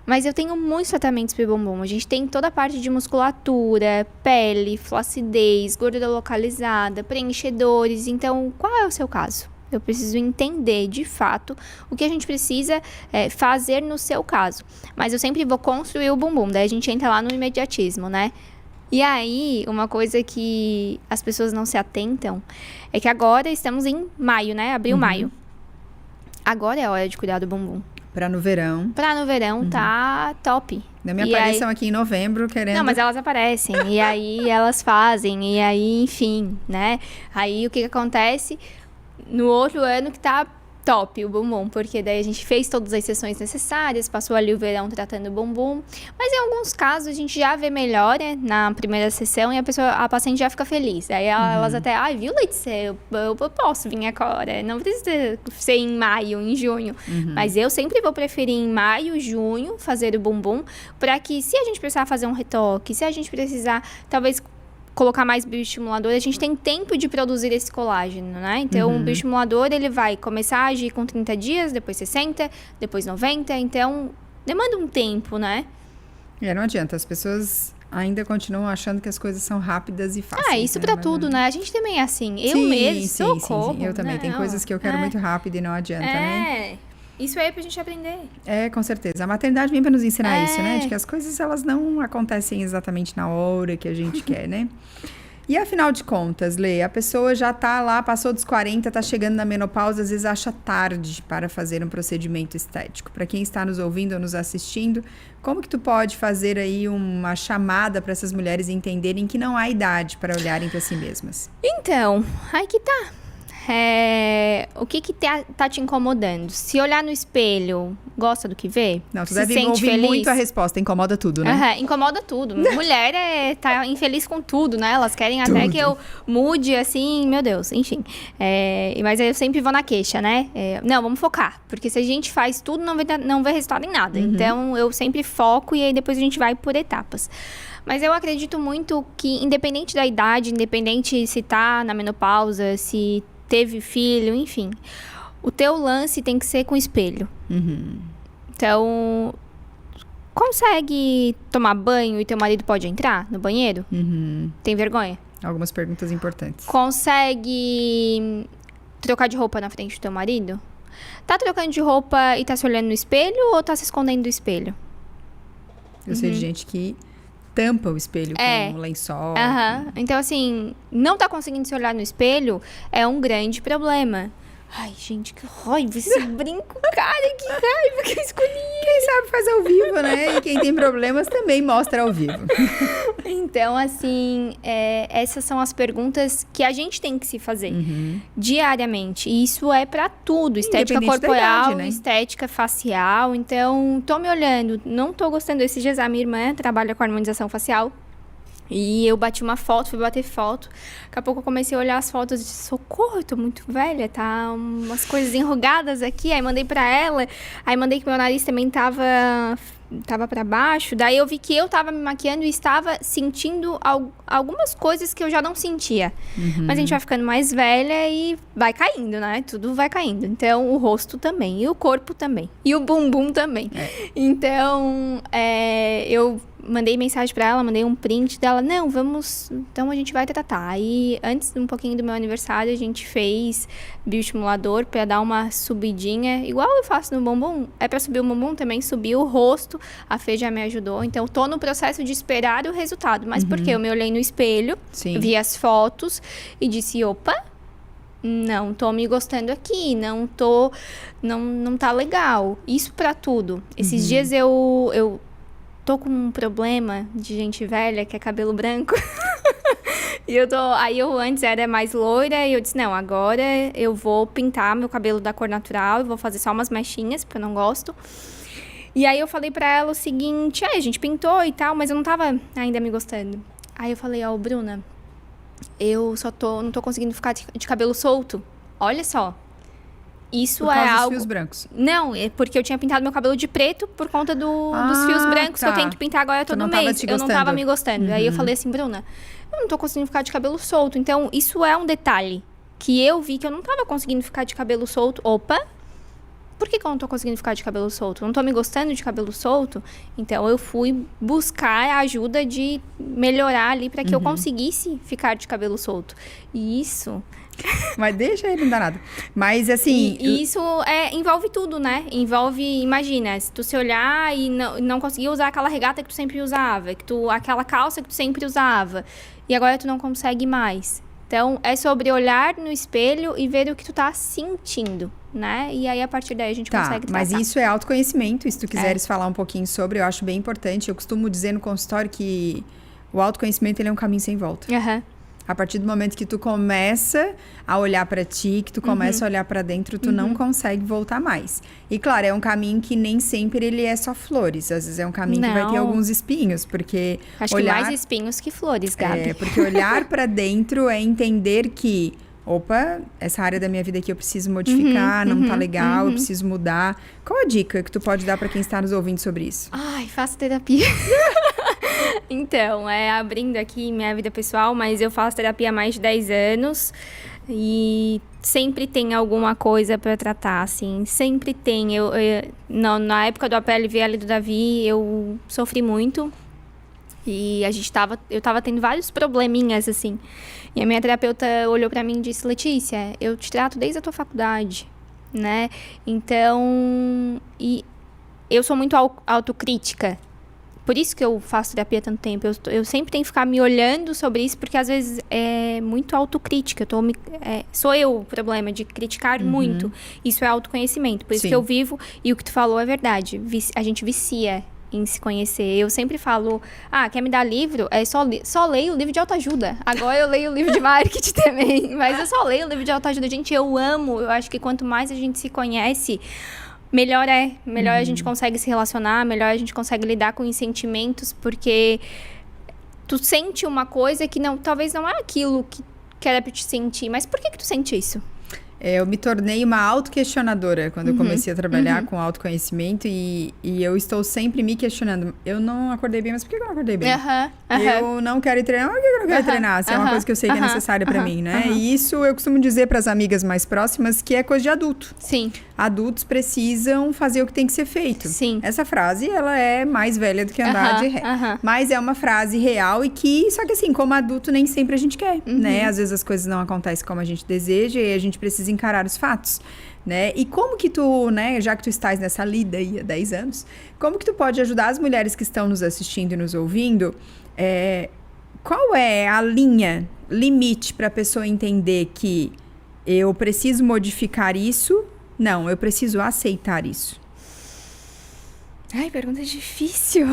Mas eu tenho muitos tratamentos para o bumbum. A gente tem toda a parte de musculatura, pele, flacidez, gordura localizada, preenchedores. Então, qual é o seu caso? Eu preciso entender, de fato, o que a gente precisa fazer no seu caso. Mas eu sempre vou construir o bumbum. Daí a gente entra lá no imediatismo, né? E aí, uma coisa que as pessoas não se atentam é que agora estamos em maio, né? Abril, maio. Agora é a hora de cuidar do bumbum. Pra no verão. Tá top. Na minha aparição aqui em novembro, querendo... Não, mas elas aparecem. E aí, elas fazem. E aí, enfim, né? Aí, o que acontece... No outro ano que tá top o bumbum, porque daí a gente fez todas as sessões necessárias, passou ali o verão tratando o bumbum, mas em alguns casos a gente já vê melhora na primeira sessão e a paciente já fica feliz. Aí elas até, viu, Letícia, eu posso vir agora, não precisa ser em maio, em junho, mas eu sempre vou preferir em maio, junho, fazer o bumbum, para que se a gente precisar fazer um retoque, se a gente precisar, talvez colocar mais bioestimulador, a gente tem tempo de produzir esse colágeno, né? Então, o bioestimulador, ele vai começar a agir com 30 dias, depois 60, depois 90. Então, demanda um tempo, né? Não adianta. As pessoas ainda continuam achando que as coisas são rápidas e fáceis. Isso pra tudo, né? A gente também é assim. Eu mesmo, socorro. Sim. Eu também. Tem coisas que eu quero muito rápido e não adianta, né? Isso aí é pra gente aprender. Com certeza. A maternidade vem pra nos ensinar isso, né? De que as coisas, elas não acontecem exatamente na hora que a gente quer, né? E afinal de contas, Lê, a pessoa já tá lá, passou dos 40, tá chegando na menopausa, às vezes acha tarde para fazer um procedimento estético. Para quem está nos ouvindo ou nos assistindo, como que tu pode fazer aí uma chamada para essas mulheres entenderem que não há idade para olharem para si mesmas? Então, aí que tá. O que tá te incomodando? Se olhar no espelho, gosta do que vê? Não, tu se deve sente ouvir feliz? muito a resposta, incomoda tudo, né? Incomoda tudo. Mulher tá infeliz com tudo, né? Elas querem até que eu mude, assim, meu Deus, enfim. Mas eu sempre vou na queixa, né? Não, vamos focar. Porque se a gente faz tudo, não vê resultado em nada. Então, eu sempre foco e aí depois a gente vai por etapas. Mas eu acredito muito que, independente da idade, independente se tá na menopausa, se teve filho, enfim, o teu lance tem que ser com espelho. Então, consegue tomar banho e teu marido pode entrar no banheiro? Tem vergonha? Algumas perguntas importantes. Consegue trocar de roupa na frente do teu marido? Tá trocando de roupa e tá se olhando no espelho ou tá se escondendo do espelho? Eu sei de gente que tampa o espelho com um lençol. Então, assim, não tá conseguindo se olhar no espelho é um grande problema. Ai, gente, que raiva esse brinco, cara, que raiva que eu escolhi. Quem sabe faz ao vivo, né? E quem tem problemas também mostra ao vivo. Então, assim, essas são as perguntas que a gente tem que se fazer diariamente. E isso é pra tudo, estética corporal, idade, né? Estética facial. Então, tô me olhando, não tô gostando. Esses dias a minha irmã trabalha com harmonização facial. E eu bati uma foto, fui bater foto. Daqui a pouco eu comecei a olhar as fotos e disse, socorro, eu tô muito velha, tá umas coisas enrugadas aqui. Aí mandei pra ela, aí mandei que meu nariz também tava pra baixo. Daí eu vi que eu tava me maquiando e estava sentindo algumas coisas que eu já não sentia. Mas a gente vai ficando mais velha e vai caindo, né? Tudo vai caindo. Então, o rosto também, e o corpo também, e o bumbum também. Então, eu mandei mensagem pra ela, mandei um print dela. Não, então a gente vai tratar. Aí, antes um pouquinho do meu aniversário, a gente fez bioestimulador pra dar uma subidinha. Igual eu faço no bumbum. É pra subir o bumbum, também subir o rosto. A Fê já me ajudou. Então, tô no processo de esperar o resultado. Mas porque eu me olhei no espelho, vi as fotos e disse, opa, não tô me gostando aqui, não tá legal. Isso pra tudo. Esses dias eu tô com um problema de gente velha, que é cabelo branco. Aí eu antes era mais loira e eu disse, não, agora eu vou pintar meu cabelo da cor natural, eu vou fazer só umas mechinhas, porque eu não gosto. E aí eu falei pra ela o seguinte, a gente pintou e tal, mas eu não tava ainda me gostando. Aí eu falei, Bruna, eu não tô conseguindo ficar de cabelo solto. Olha só. Isso por causa dos fios brancos? Não, é porque eu tinha pintado meu cabelo de preto por conta dos fios brancos que eu tenho que pintar agora todo mês. Eu não tava me gostando. Aí eu falei assim, Bruna, eu não tô conseguindo ficar de cabelo solto. Então, isso é um detalhe que eu vi que eu não tava conseguindo ficar de cabelo solto. Opa! Por que eu não tô conseguindo ficar de cabelo solto? Eu não tô me gostando de cabelo solto? Então, eu fui buscar a ajuda de melhorar ali para que eu conseguisse ficar de cabelo solto. E isso... Mas deixa ele, não dá nada. Mas assim... E isso envolve tudo, né? Envolve, imagina, se tu se olhar e não conseguir usar aquela regata que tu sempre usava, aquela calça que tu sempre usava, e agora tu não consegue mais. Então, é sobre olhar no espelho e ver o que tu tá sentindo, né? E aí, a partir daí, a gente consegue tratar. Mas isso é autoconhecimento, e se tu quiseres falar um pouquinho sobre, eu acho bem importante. Eu costumo dizer no consultório que o autoconhecimento, ele é um caminho sem volta. A partir do momento que tu começa a olhar pra ti, que tu começa a olhar pra dentro, tu não consegue voltar mais. E claro, é um caminho que nem sempre ele é só flores. Às vezes é um caminho que vai ter alguns espinhos, porque acho que mais espinhos que flores, Gabi. Porque olhar pra dentro é entender que, opa, essa área da minha vida aqui eu preciso modificar, não tá legal, eu preciso mudar. Qual a dica que tu pode dar pra quem está nos ouvindo sobre isso? Ai, faço terapia. Então, abrindo aqui minha vida pessoal, mas eu faço terapia há mais de 10 anos e sempre tem alguma coisa pra tratar, assim, sempre tem. Na época do APLVL do Davi, eu sofri muito e eu tava tendo vários probleminhas, assim. E a minha terapeuta olhou pra mim e disse: Letícia, eu te trato desde a tua faculdade, né? Então, e eu sou muito autocrítica. Por isso que eu faço terapia há tanto tempo. Eu sempre tenho que ficar me olhando sobre isso, porque às vezes é muito autocrítica. Sou eu o problema de criticar muito. Isso é autoconhecimento. Por isso que eu vivo, e o que tu falou é verdade. A gente vicia em se conhecer. Eu sempre falo, quer me dar livro? Só leio o livro de autoajuda. Agora eu leio o livro de marketing também. Mas eu só leio o livro de autoajuda. Gente, eu amo. Eu acho que quanto mais a gente se conhece, melhor a gente consegue se relacionar, melhor a gente consegue lidar com os sentimentos, porque tu sente uma coisa que talvez não é aquilo que era pra te sentir, mas por que tu sente isso? Eu me tornei uma autoquestionadora quando eu comecei a trabalhar com autoconhecimento e eu estou sempre me questionando. Eu não acordei bem, mas por que eu não acordei bem? Eu não quero ir treinar, mas por que eu não quero treinar? Essa é uma coisa que eu sei que é necessária pra mim, né? E isso eu costumo dizer pras amigas mais próximas que é coisa de adulto. Sim. Adultos precisam fazer o que tem que ser feito. Sim. Essa frase, ela é mais velha do que andar de ré. Mas é uma frase real só que assim, como adulto, nem sempre a gente quer, né? Às vezes as coisas não acontecem como a gente deseja e a gente precisa encarar os fatos, né? E como que tu, né, já que tu estás nessa lida aí há 10 anos, como que tu pode ajudar as mulheres que estão nos assistindo e nos ouvindo? Qual é a limite para a pessoa entender que eu preciso modificar isso? Não, eu preciso aceitar isso. Ai, pergunta difícil.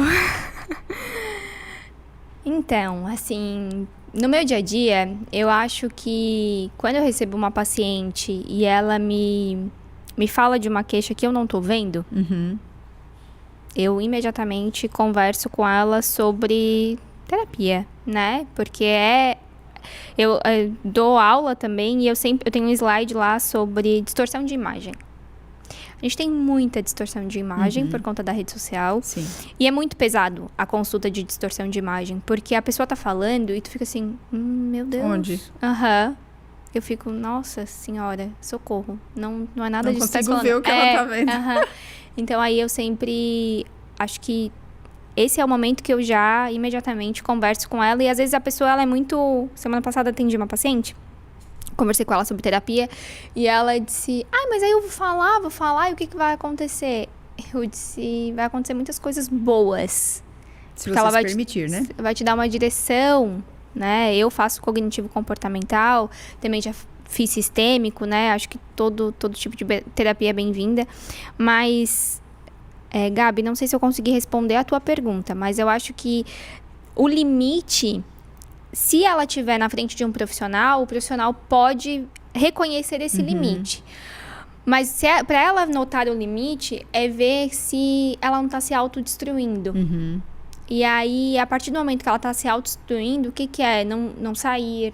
Então, assim, no meu dia a dia, eu acho que quando eu recebo uma paciente e ela me fala de uma queixa que eu não tô vendo, eu imediatamente converso com ela sobre terapia, né? Porque eu dou aula também e eu tenho um slide lá sobre distorção de imagem. A gente tem muita distorção de imagem por conta da rede social. Sim. E é muito pesado a consulta de distorção de imagem. Porque a pessoa tá falando e tu fica assim, meu Deus. Onde? Eu fico, nossa senhora, socorro. Não é nada disso. Não consigo ver o que ela tá vendo. Então aí eu sempre acho que esse é o momento que eu já imediatamente converso com ela. E às vezes a pessoa, ela é muito... Semana passada atendi uma paciente. Conversei com ela sobre terapia e ela disse, mas aí eu vou falar, e o que vai acontecer? Eu disse, vai acontecer muitas coisas boas. Se você se permitir, né? Vai te dar uma direção, né? Eu faço cognitivo comportamental, também já fiz sistêmico, né? Acho que todo tipo de terapia é bem-vinda. Mas, Gabi, não sei se eu consegui responder a tua pergunta, mas eu acho que o limite... Se ela estiver na frente de um profissional, o profissional pode reconhecer esse limite. Mas para ela notar o limite, é ver se ela não está se autodestruindo. E aí, a partir do momento que ela está se autodestruindo, o que é? Não sair,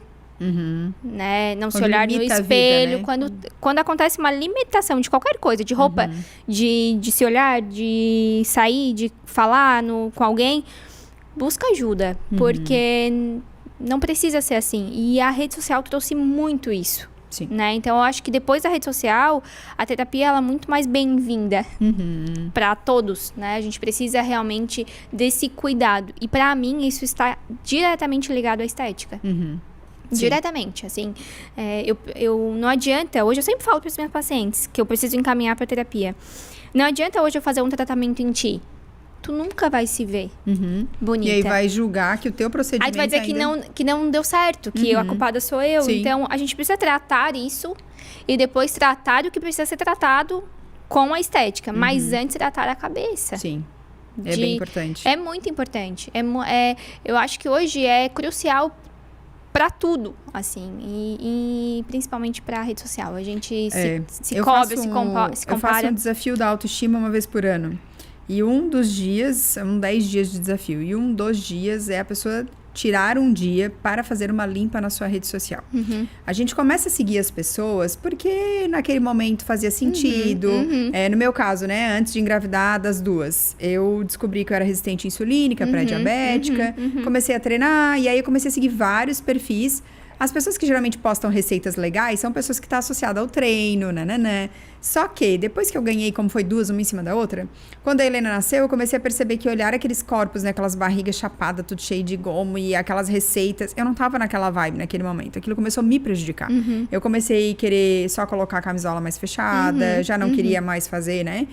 né? Não se olhar no espelho. Vida, né? Quando acontece uma limitação de qualquer coisa, de roupa, de se olhar, de sair, de falar com alguém, busca ajuda. Porque... não precisa ser assim. E a rede social trouxe muito isso. Sim. Né? Então, eu acho que depois da rede social, a terapia ela é muito mais bem-vinda para todos. Né? A gente precisa realmente desse cuidado. E para mim, isso está diretamente ligado à estética. Diretamente, assim. Eu não adianta... Hoje eu sempre falo para os meus pacientes que eu preciso encaminhar para terapia. Não adianta hoje eu fazer um tratamento em ti. Tu nunca vai se ver bonita. E aí vai julgar que o teu procedimento... Aí tu vai dizer que não deu certo, que a culpada sou eu. Sim. Então, a gente precisa tratar isso e depois tratar o que precisa ser tratado com a estética. Mas antes tratar a cabeça. Sim, é bem importante. É muito importante. Eu acho que hoje é crucial para tudo, assim. E principalmente para a rede social. A gente se cobra, se compara. Eu faço um desafio da autoestima uma vez por ano. E um dos dias, são 10 dias de desafio. E um dos dias é a pessoa tirar um dia para fazer uma limpa na sua rede social. A gente começa a seguir as pessoas porque naquele momento fazia sentido. No meu caso, né, antes de engravidar das duas, eu descobri que eu era resistente insulínica, pré-diabética, comecei a treinar e aí eu comecei a seguir vários perfis. As pessoas que geralmente postam receitas legais são pessoas que estão associadas ao treino, nananã. Só que, depois que eu ganhei, como foi duas, uma em cima da outra, quando a Helena nasceu, eu comecei a perceber que olhar aqueles corpos, né, aquelas barrigas chapadas, tudo cheio de gomo e aquelas receitas, eu não tava naquela vibe naquele momento. Aquilo começou a me prejudicar. Eu comecei a querer só colocar a camisola mais fechada, já não queria mais fazer, né,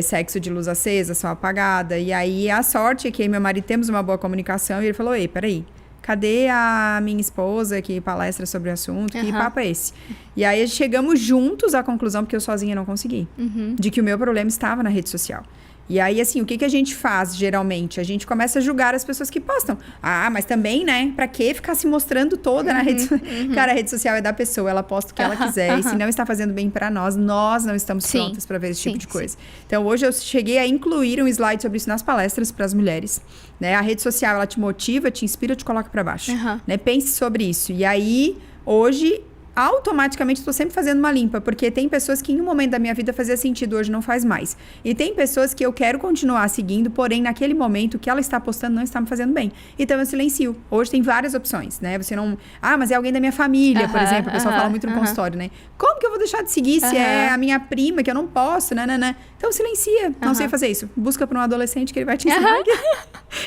sexo de luz acesa, só apagada. E aí, a sorte é que eu e meu marido temos uma boa comunicação e ele falou, ei, peraí. Cadê a minha esposa que palestra sobre o assunto? Que papo é esse? E aí, chegamos juntos à conclusão, porque eu sozinha não consegui, de que o meu problema estava na rede social. E aí, assim, o que a gente faz, geralmente? A gente começa a julgar as pessoas que postam. Ah, mas também, né? Pra que ficar se mostrando toda na rede social? Cara, a rede social é da pessoa, ela posta o que ela quiser. E se não está fazendo bem pra nós não estamos prontas pra ver esse tipo de coisa. Então, hoje eu cheguei a incluir um slide sobre isso nas palestras para as mulheres. Né? A rede social, ela te motiva, te inspira, te coloca pra baixo. Né? Pense sobre isso. E aí, hoje, automaticamente estou sempre fazendo uma limpa, porque tem pessoas que em um momento da minha vida fazia sentido, hoje não faz mais. E tem pessoas que eu quero continuar seguindo, porém naquele momento o que ela está postando não está me fazendo bem. Então eu silencio. Hoje tem várias opções, né? Você não... Ah, mas é alguém da minha família, por exemplo. O pessoal fala muito no consultório, né? Como que eu vou deixar de seguir se é a minha prima, que eu não posso, né? Então silencia. Não sei fazer isso. Busca para um adolescente que ele vai te ensinar.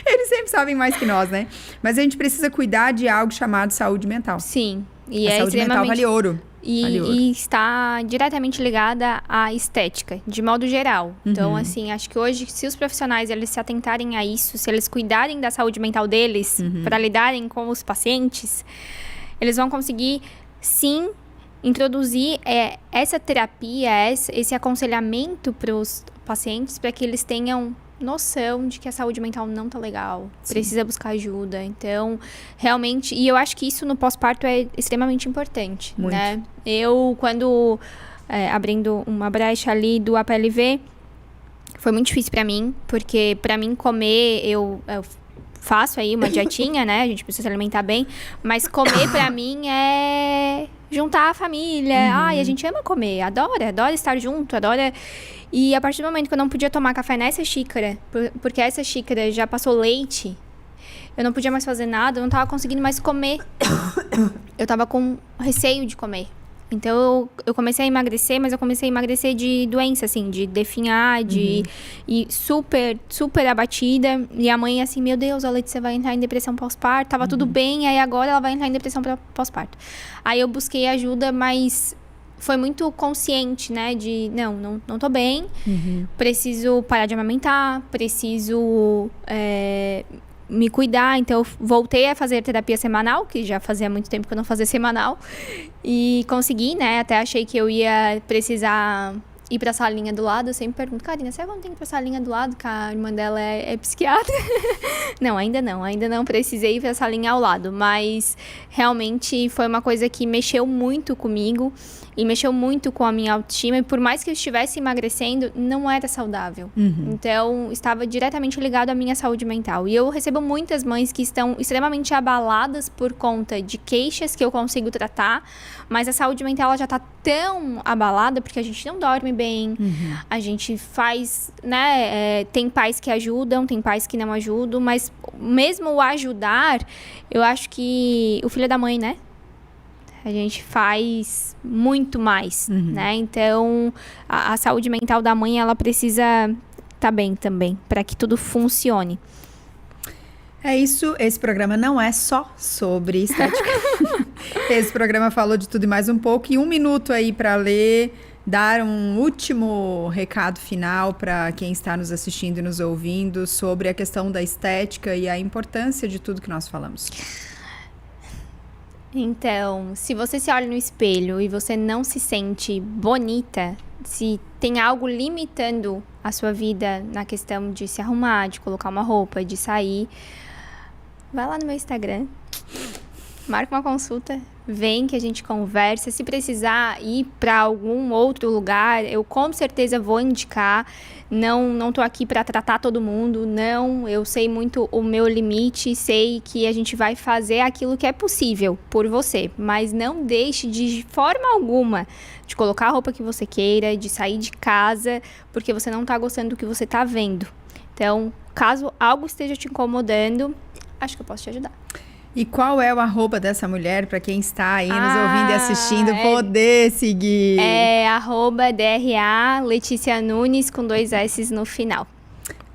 Eles sempre sabem mais que nós, né? Mas a gente precisa cuidar de algo chamado saúde mental. Sim. E a saúde mental vale ouro. E está diretamente ligada à estética, de modo geral. Então, assim, acho que hoje, se os profissionais eles se atentarem a isso, se eles cuidarem da saúde mental deles, para lidarem com os pacientes, eles vão conseguir, sim, introduzir essa terapia, esse aconselhamento para os pacientes, para que eles tenham noção de que a saúde mental não tá legal, precisa buscar ajuda. Então, realmente, e eu acho que isso no pós-parto é extremamente importante, muito, né? Eu, quando abrindo uma brecha ali do APLV, foi muito difícil pra mim, porque pra mim comer, eu faço aí uma dietinha, né? A gente precisa se alimentar bem, mas comer pra mim é juntar a família. Ai, a gente ama comer, adora estar junto, adora... E a partir do momento que eu não podia tomar café nessa xícara, porque essa xícara já passou leite, eu não podia mais fazer nada, eu não tava conseguindo mais comer. Eu tava com receio de comer. Então, eu comecei a emagrecer, mas eu comecei a emagrecer de doença, assim, de definhar, e super, super abatida. E a mãe, assim, meu Deus, a Letícia vai entrar em depressão pós-parto. Tava tudo bem, aí agora ela vai entrar em depressão pós-parto. Aí eu busquei ajuda, mas foi muito consciente, né? De, não tô bem, preciso parar de amamentar, preciso... me cuidar, então eu voltei a fazer terapia semanal, que já fazia muito tempo que eu não fazia semanal, e consegui, né, até achei que eu ia precisar ir pra salinha do lado. Eu sempre pergunto, Karina, será que eu não tenho que ir pra salinha do lado, que a irmã dela é psiquiatra? Não, ainda não precisei ir pra salinha ao lado, mas realmente foi uma coisa que mexeu muito comigo, e mexeu muito com a minha autoestima, e por mais que eu estivesse emagrecendo, não era saudável. Então, estava diretamente ligado à minha saúde mental. E eu recebo muitas mães que estão extremamente abaladas por conta de queixas que eu consigo tratar, mas a saúde mental ela já tá tão abalada, porque a gente não dorme bem, a gente faz, né, tem pais que ajudam, tem pais que não ajudam, mas mesmo o ajudar, eu acho que o filho é da mãe, né? A gente faz muito mais, né? Então, a saúde mental da mãe, ela precisa estar bem também, para que tudo funcione. É isso, esse programa não é só sobre estética. Esse programa falou de tudo e mais um pouco. E 1 minuto aí para ler, dar um último recado final para quem está nos assistindo e nos ouvindo sobre a questão da estética e a importância de tudo que nós falamos. Então, se você se olha no espelho e você não se sente bonita, se tem algo limitando a sua vida na questão de se arrumar, de colocar uma roupa, de sair, vai lá no meu Instagram. Marca uma consulta, vem que a gente conversa. Se precisar ir para algum outro lugar, eu com certeza vou indicar. Não tô aqui para tratar todo mundo, não. Eu sei muito o meu limite, sei que a gente vai fazer aquilo que é possível por você. Mas não deixe de forma alguma de colocar a roupa que você queira, de sair de casa, porque você não tá gostando do que você tá vendo. Então, caso algo esteja te incomodando, acho que eu posso te ajudar. E qual é o @ dessa mulher, para quem está aí nos ouvindo e assistindo, poder seguir? É @DRA Letícia Nunes, com 2 S no final.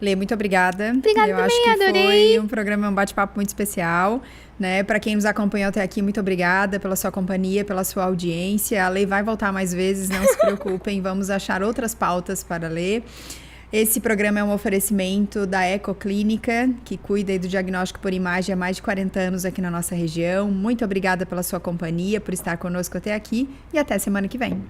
Lê, muito obrigada. Obrigada Eu também, acho que adorei. foi um programa, um bate-papo muito especial, né? Para quem nos acompanhou até aqui, muito obrigada pela sua companhia, pela sua audiência. A Lê vai voltar mais vezes, não se preocupem, vamos achar outras pautas para ler. Esse programa é um oferecimento da Ecoclínica, que cuida aí do diagnóstico por imagem há mais de 40 anos aqui na nossa região. Muito obrigada pela sua companhia, por estar conosco até aqui e até semana que vem.